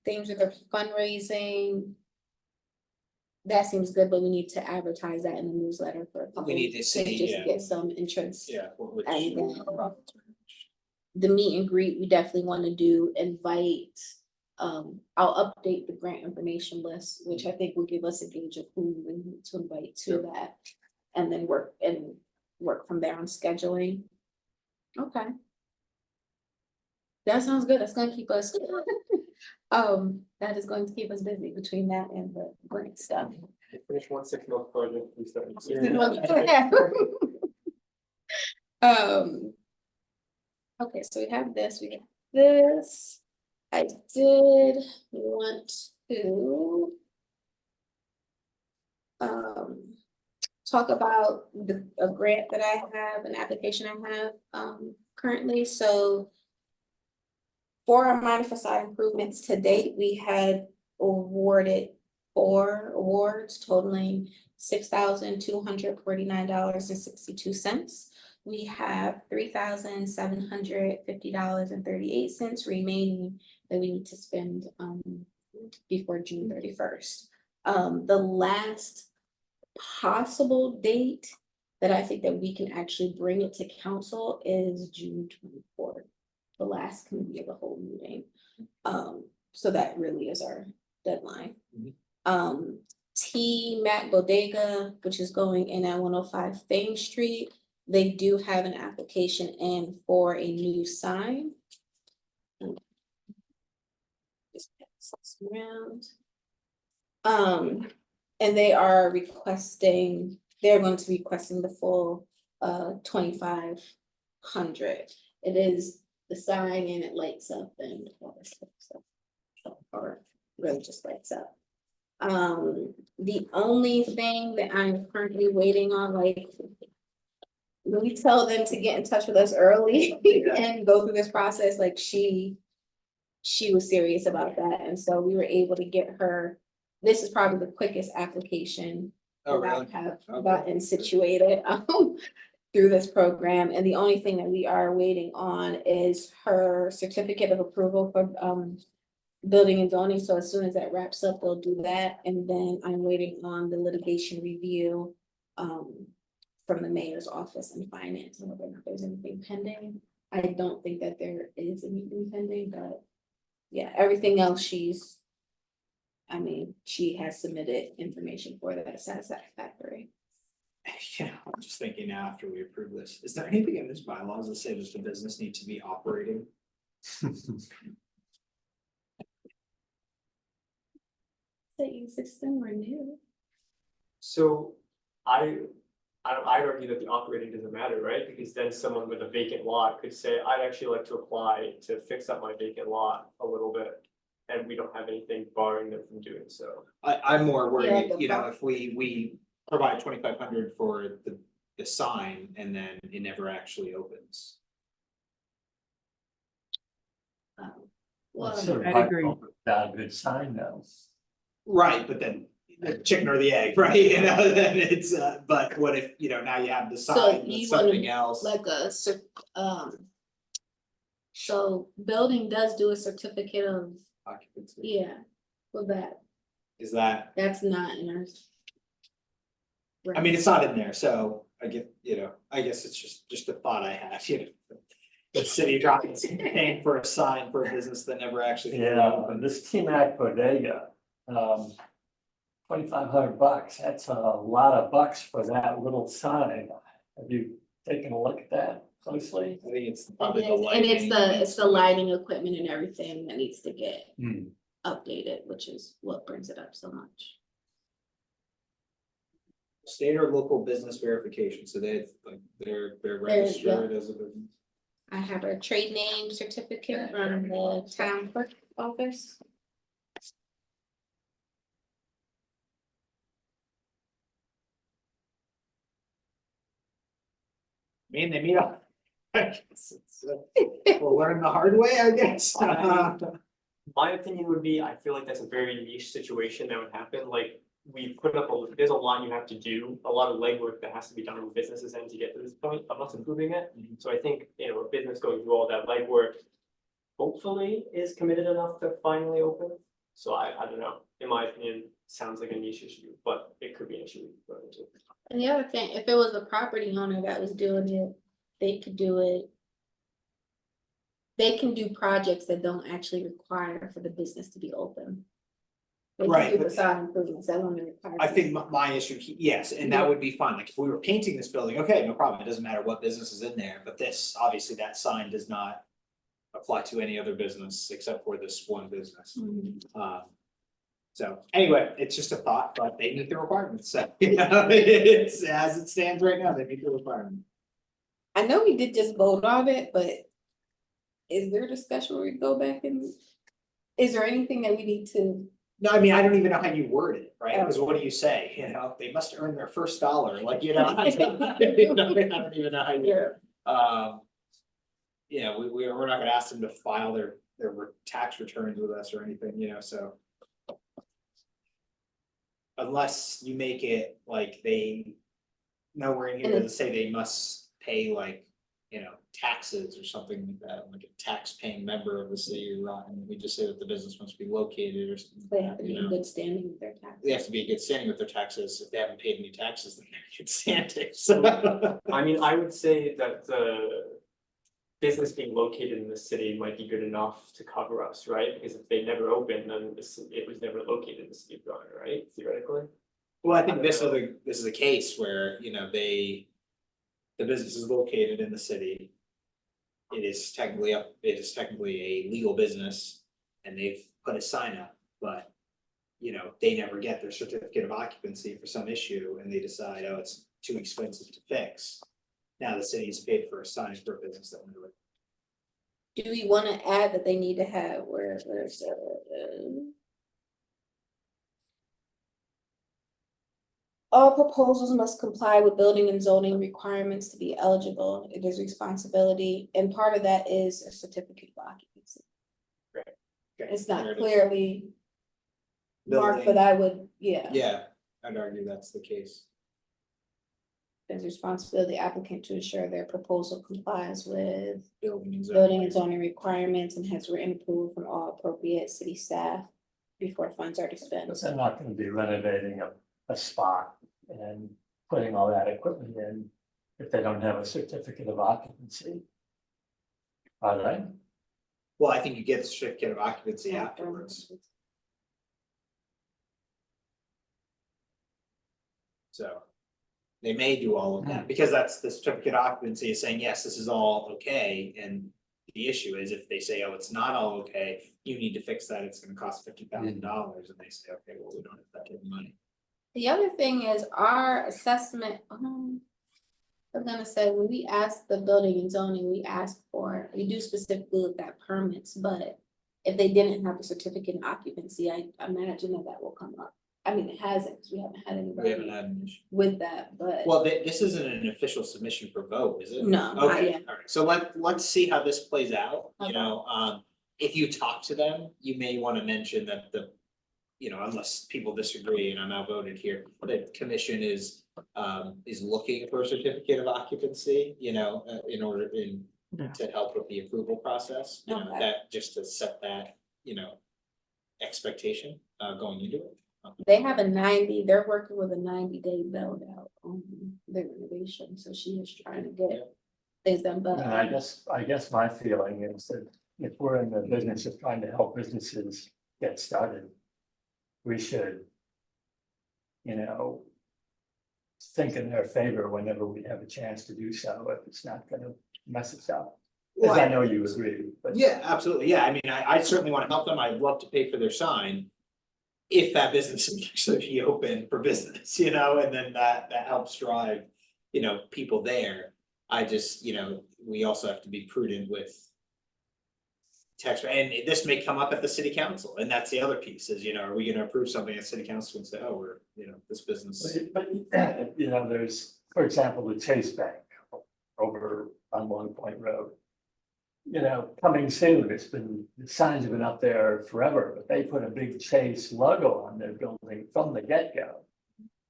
Things with the fundraising. That seems good, but we need to advertise that in the newsletter for a couple.
We need to see,
just
yeah.
get some interest.
Yeah. Which.
And then the meet and greet, we definitely want to do, invite, I'll update the grant information list, which I think will give us a gauge of who we need to invite to that. And then work from there on scheduling. Okay. That sounds good. That's gonna keep us, that is going to keep us busy between that and the grant stuff.
Finish 1 6-month project, we start.
Okay, so we have this. I did want to talk about a grant that I have, an application I have currently. So for our minor facade improvements to date, we had awarded 4 awards totaling $6,249.62. We have $3,750.38 remaining that we need to spend before June 31st. The last possible date that I think that we can actually bring it to council is June 24th. The last committee of the whole meeting. So that really is our deadline. T Mac Bodega, which is going in at 105 Fame Street. They do have an application in for a new sign. Just pass this around. And they are requesting, they're going to be requesting the full 2,500. It is the sign and it lights up and all this stuff. Or really just lights up. The only thing that I'm currently waiting on, like, we tell them to get in touch with us early and go through this process, like she was serious about that, and so we were able to get her, this is probably the quickest application
Oh,
that I
really?
have
Okay.
gotten situated through this program, and the only thing that we are waiting on is her certificate of approval for building and zoning. So as soon as that wraps up, we'll do that, and then I'm waiting on the litigation review from the mayor's office and finance, and whether or not there's anything pending. I don't think that there is anything pending, but yeah, everything else she has submitted information for that satisfactory.
Yeah, I'm just thinking now after we approve this, is there anything in this bylaws that says the business needs to be operating?
The existing or new?
So I'd argue that the operating doesn't matter, right? Because then someone with a vacant lot could say, I'd actually like to apply to fix up my vacant lot a little bit. And we don't have anything barring them from doing so.
I'm more worried,
the
you know,
box.
if we provide 2,500 for the sign and then it never actually opens.
Well,
I'd agree.
Not a good sign though.
Right, but then the chicken or the egg, right? You know, then it's, but what if, you know, now you have the
So
sign with
you wanna,
something else?
like so building does do a certificate of,
Occupancy.
yeah, for that,
Is that,
that's not in ours.
I mean, it's not in there, so I get, you know, I guess it's just a thought I have, you know. The city dropping, paying for a sign for a business that never actually.
Yeah, and this T-Mac bodega, 2,500 bucks, that's a lot of bucks for that little sign. Have you taken a look at that closely?
I think it's
It
probably the
is, and
lighting.
it's the lighting equipment and everything that needs to get
Hmm.
updated, which is what brings it up so much.
State or local business verification, so they, like, they're registered as a business.
I have a trade name certificate from the town clerk office.
Man, they meet up. We'll learn the hard way, I guess.
My opinion would be, I feel like that's a very niche situation that would happen, like, we put up there's a lot you have to do, a lot of legwork that has to be done on businesses end to get to this point of us improving it. So I think, a business going through all that legwork hopefully is committed enough to finally open. So I don't know, in my opinion, sounds like a niche issue, but it could be an issue we could run into.
And the other thing, if it was a property owner that was doing it, they could do it. They can do projects that don't actually require for the business to be open. They can
Right,
do
but-
facade improvements that don't require.
I think my issue, yes, and that would be fine, like if we were painting this building, okay, no problem, it doesn't matter what business is in there, but this, obviously, that sign does not. Apply to any other business except for this one business.
Mhm.
So anyway, it's just a thought, but they meet the requirements, so, it's as it stands right now, they meet the requirement.
I know we did just vote on it, but is there a discussion where we go back and, is there anything that we need to?
No, I mean, I don't even know how you word it, right? Because what do you say, they must earn their first dollar, like, I don't even know how you. We're not gonna ask them to file their tax returns with us or anything, so. Unless you make it like they, nowhere in here does it say they must pay like, taxes or something like that, like a tax-paying member of the city of Groton. We just say that the business must be located or something.
They have to be in good standing with their taxes.
They have to be in good standing with their taxes. If they haven't paid any taxes, then they're in good standing, so.
I mean, I would say that the business being located in the city might be good enough to cover us, right? Because if they never opened, then it was never located in the city of Groton, right, theoretically?
Well, I think this is a case where, the business is located in the city. It is technically a legal business and they've put a sign up, but. They never get their certificate of occupancy for some issue and they decide, oh, it's too expensive to fix. Now the city's paid for a sign for a business that will do it.
Do we wanna add that they need to have, where's all proposals must comply with building and zoning requirements to be eligible. It is responsibility, and part of that is a certificate of occupancy.
Okay,
It's not
there it is.
clearly marked, but I would, yeah.
Yeah, I'd argue that's the case.
There's responsibility of the applicant to ensure their proposal complies with
Building and
building and zoning requirements and has written approval from all appropriate city staff before funds are
But
dispensed.
they're not gonna be renovating a spot and putting all that equipment in if they don't have a certificate of occupancy. Are they?
Well, I think you get the certificate of occupancy afterwards, so. They may do all of that, because that's the certificate of occupancy is saying, yes, this is all okay, and the issue is if they say, oh, it's not all okay, you need to fix that, it's gonna cost $50,000, and they say, okay, well, we don't have that type of money.
The other thing is our assessment, I'm gonna say, when we ask the building and zoning, we do specifically look at permits, but if they didn't have a certificate of occupancy, I imagine that will come up. I mean, it hasn't, because we haven't had
We haven't
anybody
had an issue.
with that, but
Well, this isn't an official submission for vote, is it?
no, not
Okay,
yet.
alright, so let's see how this plays out,
Okay.
If you talk to them, you may wanna mention that unless people disagree and I'm outvoted here, the commission is looking for a certificate of occupancy, in order
Yeah.
to help with the approval process,
Okay.
that, just to set that, expectation, going into it.
They have they're working with a 90-day build out on their renovation, so she is trying to get phase them, but.
And I guess my feeling is that if we're in the business of trying to help businesses get started, we should, you know, think in their favor whenever we have a chance to do so, if it's not gonna mess us up. As I know you agree, but.
Yeah, absolutely. Yeah, I mean, I certainly want to help them. I'd love to pay for their sign. If that business is actually be open for business, you know, and then that helps drive, you know, people there. I just, you know, we also have to be prudent with tax, and this may come up at the city council, and that's the other piece is, you know, are we gonna approve something at city council and say, oh, we're, you know, this business.
But, you know, there's, for example, the Chase Bank over on Long Point Road. You know, coming soon, the signs have been up there forever, but they put a big Chase logo on their building from the get-go.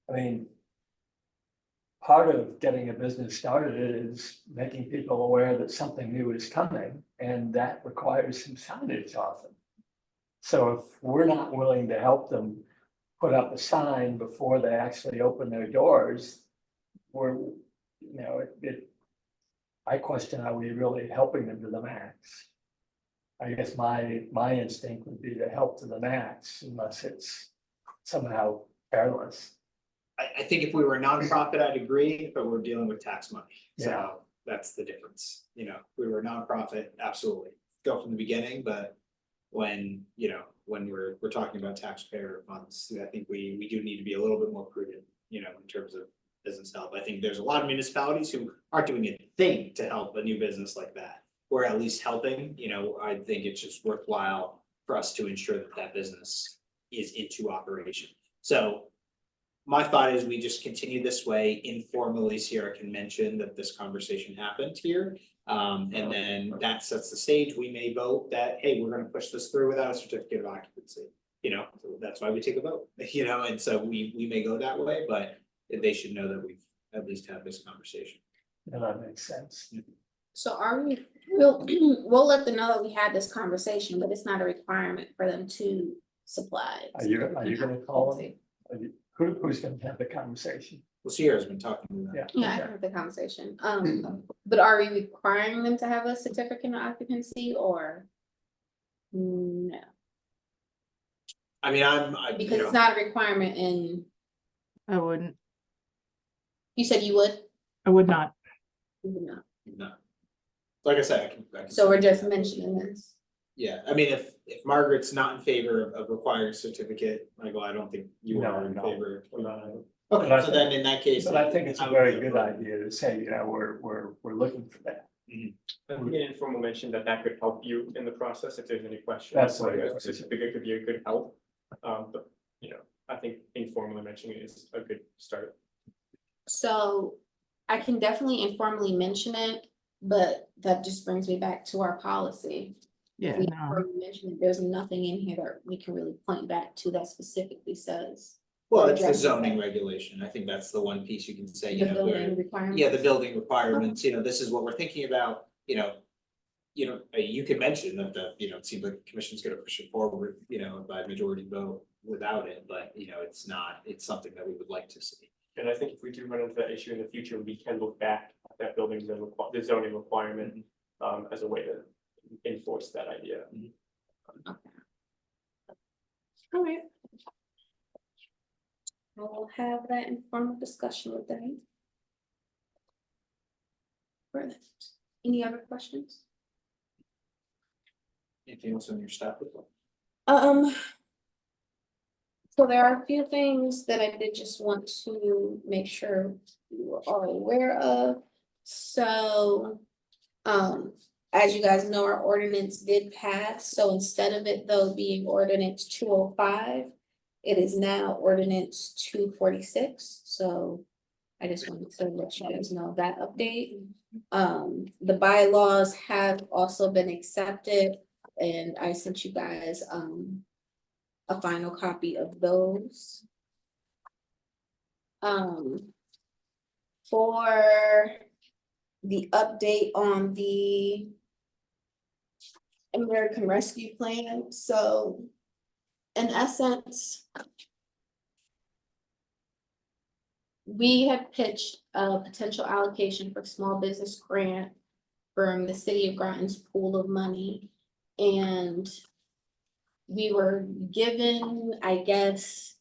I mean, part of getting a business started is making people aware that something new is coming, and that requires some signage often. So if we're not willing to help them put up a sign before they actually open their doors, we're, you know, I question, are we really helping them to the max? I guess my instinct would be to help to the max unless it's somehow careless.
I think if we were a nonprofit, I'd agree, but we're dealing with tax money,
Yeah.
so that's the difference. You know, if we were a nonprofit, absolutely, go from the beginning, but when, you know, when we're talking about taxpayer funds, I think we do need to be a little bit more prudent, you know, in terms of business help. I think there's a lot of municipalities who aren't doing a thing to help a new business like that. Or at least helping, you know, I think it's just worthwhile for us to ensure that that business is into operation. So my thought is we just continue this way informally. Sierra can mention that this conversation happened here. And then that sets the stage. We may vote that, hey, we're gonna push this through without a certificate of occupancy. You know, so that's why we take a vote, you know, and so we may go that way, but they should know that we've at least had this conversation.
And that makes sense.
So we'll let them know that we had this conversation, but it's not a requirement for them to supply.
Are you gonna call them? Who's gonna have the conversation?
Well, Sierra's been talking to them.
Yeah.
Yeah, I
okay.
heard the conversation. But are we requiring them to have a certificate of occupancy or? No,
I mean, you
because
know,
it's not a requirement in,
I wouldn't.
you said you would?
I would not.
You would not.
no. Like I said, I can.
So we're just mentioning this.
Yeah, I mean, if Margaret's not in favor of requiring certificate, Michael, I don't think you are in
No.
favor.
No.
Okay,
But I
so then in that case.
But I think it's a
I would
very
be
good
opposed.
idea to say, you know, we're looking for that.
I think an informal mention that could help you in the process if there's any questions.
That's
like
right.
a certificate could be a good help. But, you know, I think informally mentioning it is a good start.
So I can definitely informally mention it, but that just brings me back to our policy.
Yeah,
We
no.
informally mention it, there's nothing in here that we can really point back to that specifically says.
Well, it's the
addresses
zoning
that.
regulation. I think that's the one piece you can say,
The
you know,
building requirements.
yeah, the building requirements, you know, this is what we're thinking about, you know. You can mention that it seems like the commission's gonna push it forward, you know, by majority vote without it, but you know, it's something that we would like to see.
And I think if we do run into that issue in the future, we can look back at that building, the zoning requirement, as a way to enforce that idea.
All right. We'll have that informal discussion with them. Perfect. Any other questions?
Anything else on your staff report?
So there are a few things that I did just want to make sure you were all aware of. So, as you guys know, our ordinance did pass, so instead of it though being ordinance 205, it is now ordinance 246, so I just wanted to let you guys know that update. The bylaws have also been accepted, and I sent you guys, a final copy of those. For the update on the American Rescue Plan, so in essence, we had pitched a potential allocation for small business grant from the city of Groton's pool of money. And we were given, I guess,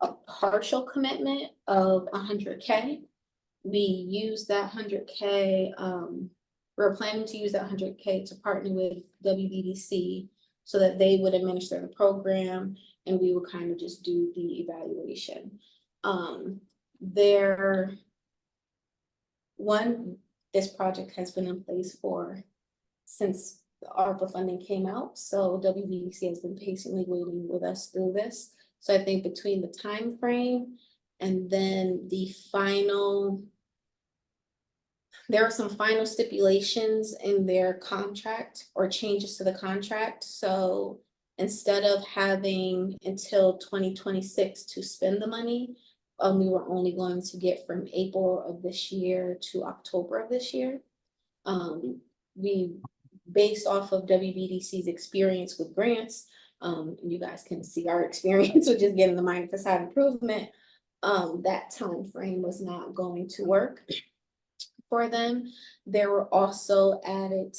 a partial commitment of 100K. We used that 100K, we're planning to use that 100K to partner with WBDC so that they would administer the program and we would kind of just do the evaluation. This project has been in place since the ARPA funding came out, so WBDC has been patiently waiting with us through this. So I think between the time frame and then there were some final stipulations in their contract or changes to the contract. So instead of having until 2026 to spend the money, we were only going to get from April of this year to October of this year. We, based off of WBDC's experience with grants, you guys can see our experience with just getting the money for side improvement. That time frame was not going to work for them. There were also added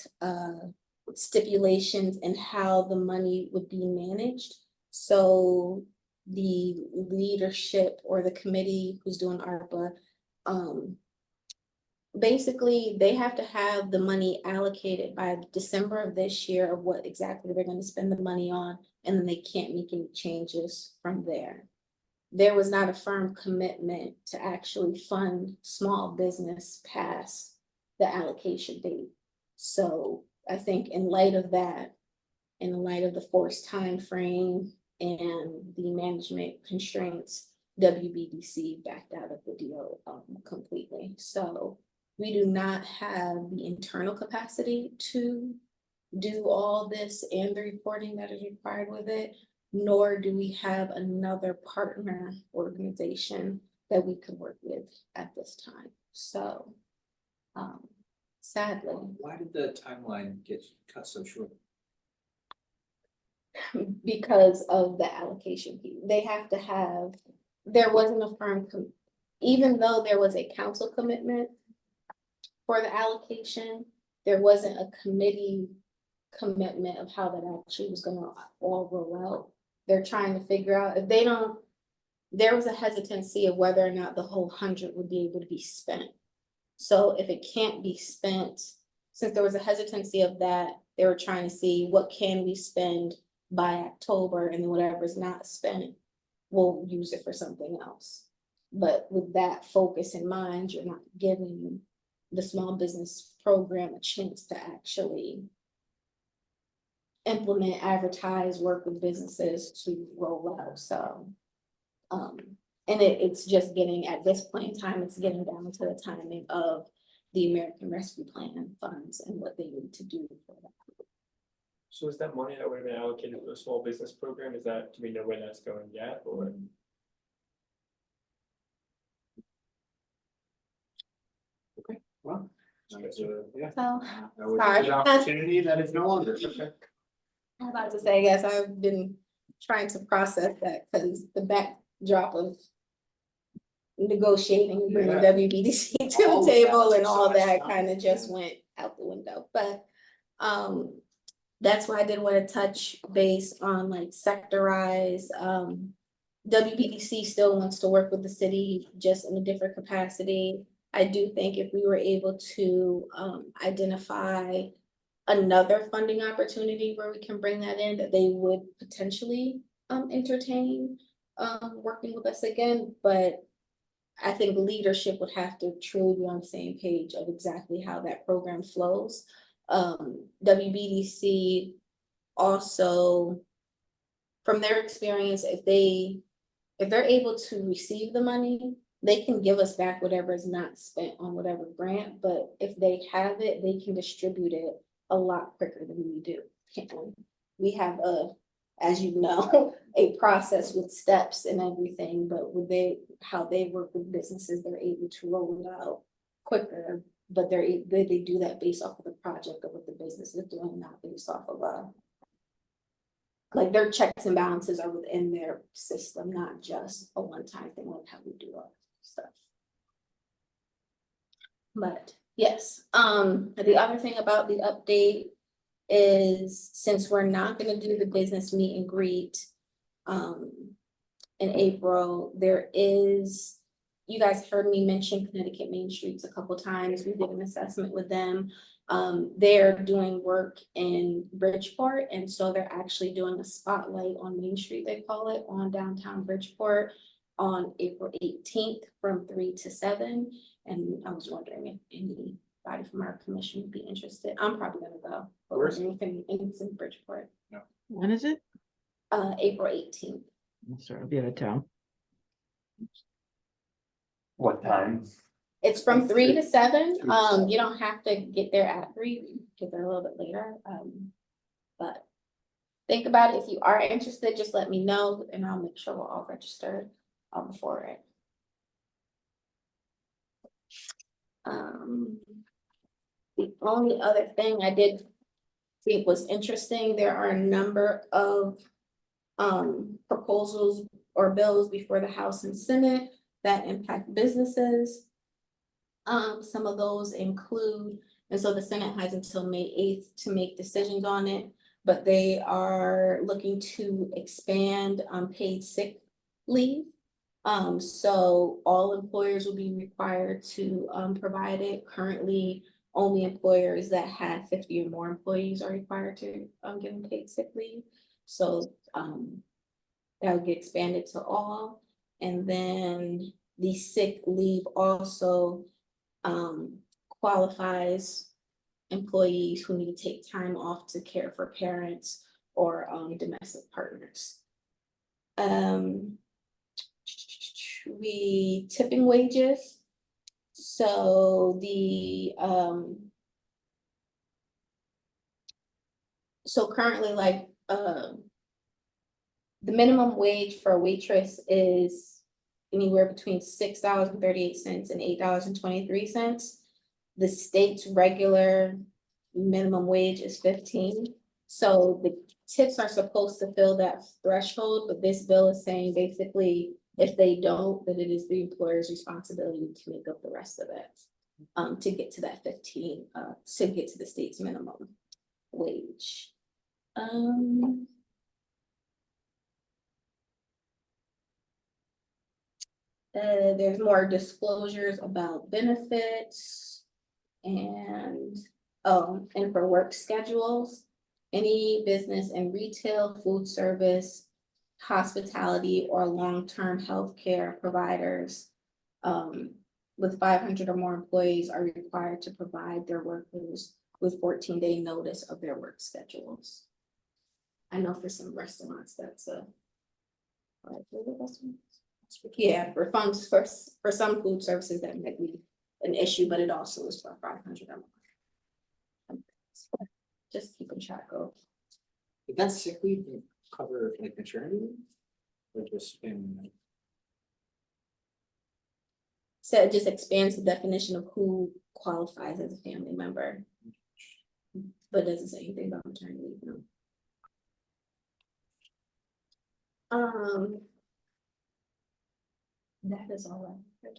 stipulations in how the money would be managed. So the leadership or the committee who's doing ARPA, basically they have to have the money allocated by December of this year of what exactly they're going to spend the money on, and then they can't make any changes from there. There was not a firm commitment to actually fund small business past the allocation date. So I think in light of that, in light of the forced time frame and the management constraints, WBDC backed out of the deal completely. So we do not have the internal capacity to do all this and the reporting that is required with it, nor do we have another partner organization that we could work with at this time. So sadly.
Why did the timeline get cut so short?
Because of the allocation piece. They have to have, there wasn't a firm, even though there was a council commitment for the allocation, there wasn't a committee commitment of how that actually was gonna all roll out. They're trying to figure out if they don't, there was a hesitancy of whether or not the whole 100 would be able to be spent. So if it can't be spent, since there was a hesitancy of that, they were trying to see what can we spend by October, and then whatever's not spent, we'll use it for something else. But with that focus in mind, you're not giving the small business program a chance to actually implement, advertise, work with businesses to roll out. So, and it's just getting, at this point in time, it's getting down to the timing of the American Rescue Plan funds and what they need to do for that.
So is that money that would have been allocated to a small business program, is that, do we know where that's going yet, or?
Well, that's yeah.
So,
That was
sorry.
an opportunity that is no longer. Okay.
I'm about to say, yes, I've been trying to process that because the backdrop of negotiating, bringing
Yeah.
WBDC to
All
the
of
table
that
and all that
exercise,
kind of just went out the window. But that's why I did want to touch base on like sectorize. WBDC still wants to work with the city just in a different capacity. I do think if we were able to identify another funding opportunity where we can bring that in, that they would potentially entertain working with us again. But I think leadership would have to truly be on the same page of exactly how that program flows. WBDC also, from their experience, if they're able to receive the money, they can give us back whatever is not spent on whatever grant, but if they have it, they can distribute it a lot quicker than we do. We have as you know, a process with steps and everything, but how they work with businesses, they're able to roll it out quicker, but they do that based off of the project of what the business is doing, not based off of like their checks and balances are within their system, not just a one-time thing like how we do our stuff. But Yes, the other thing about the update is since we're not gonna do the business meet and greet, in April, there is, you guys heard me mention Connecticut Main Streets a couple times. We did an assessment with them. They're doing work in Bridgeport, and so they're actually doing a spotlight on Main Street, they call it, on downtown Bridgeport on April 18th from 3 to 7. And I was wondering if anybody from our commission would be interested. I'm probably gonna go. But
Where's
we're it's in Bridgeport,
When is it?
April 18th.
I'm sorry, I'll be out of town.
What time?
It's from 3 to 7. You don't have to get there at 3, you can get there a little bit later. But think about it. If you are interested, just let me know and I'll make sure we're all registered before it. The only other thing I did think was interesting, there are a number of proposals or bills before the House and Senate that impact businesses. Some of those include, and so the Senate has until May 8th to make decisions on it, but they are looking to expand paid sick leave. So all employers will be required to provide it. Currently, only employers that have 50 or more employees are required to give them paid sick leave. So that would get expanded to all. And then the sick leave also qualifies employees who need to take time off to care for parents or domestic partners. We tipping wages. So the so currently like the minimum wage for a waitress is anywhere between $6.38 and $8.23. The state's regular minimum wage is 15. So the tips are supposed to fill that threshold, but this bill is saying basically if they don't, then it is the employer's responsibility to make up the rest of it to get to that 15, to get to the state's minimum wage. There's more disclosures about benefits and for work schedules. Any business in retail, food service, hospitality, or long-term healthcare providers with 500 or more employees are required to provide their workers with 14-day notice of their work schedules. I know for some restaurants, that's yeah, for funds for some food services that might be an issue, but it also is for 500 or more. Just keeping track of.
Did that sick leave cover like maternity leave? Or just family?
So it just expands the definition of who qualifies as a family member. But doesn't say anything about maternity leave, no. That is all I have.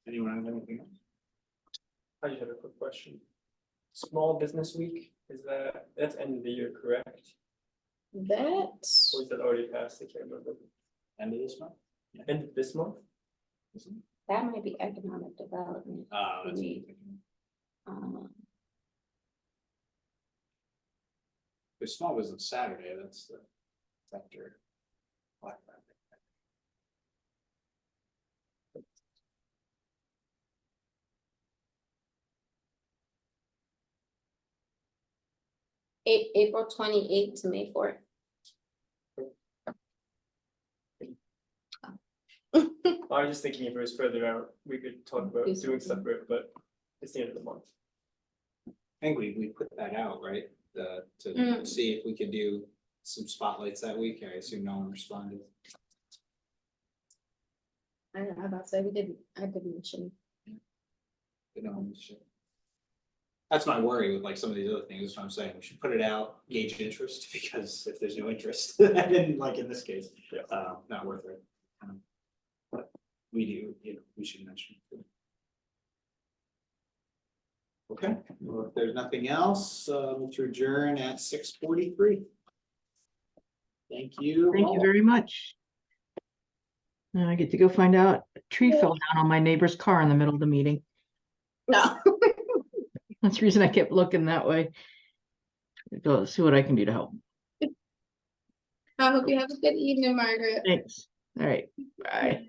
Anyone have anything else?
I just have a quick question. Small Business Week, that's end of the year, correct?
That,
Or is that already passed? I can't remember.
End of this month?
End of this month?
that might be economic development.
That's what I'm
We-
thinking. The small business Saturday, that's the after Black Friday.
April 28th to May 4th.
I was just thinking if it was further out, we could talk about
Do
doing
something.
stuff for it, but it's the end of the month.
I think we put that out, right? To
Mm.
see if we could do some spotlights that week. I assume no one responded.
I don't know about to say I did mention.
But no one should. That's my worry with like some of these other things. That's what I'm saying. We should put it out, gauge interest, because if there's no interest, then like in this case, not worth it. But we do, we should mention it. Okay, well, if there's nothing else, to adjourn at 6:43. Thank you.
Thank you
all.
very much. Now I get to go find out a tree fell down on my neighbor's car in the middle of the meeting.
No,
That's the reason I kept looking that way. Go see what I can do to help.
I hope you have a good evening, Margaret.
Thanks. All right, bye.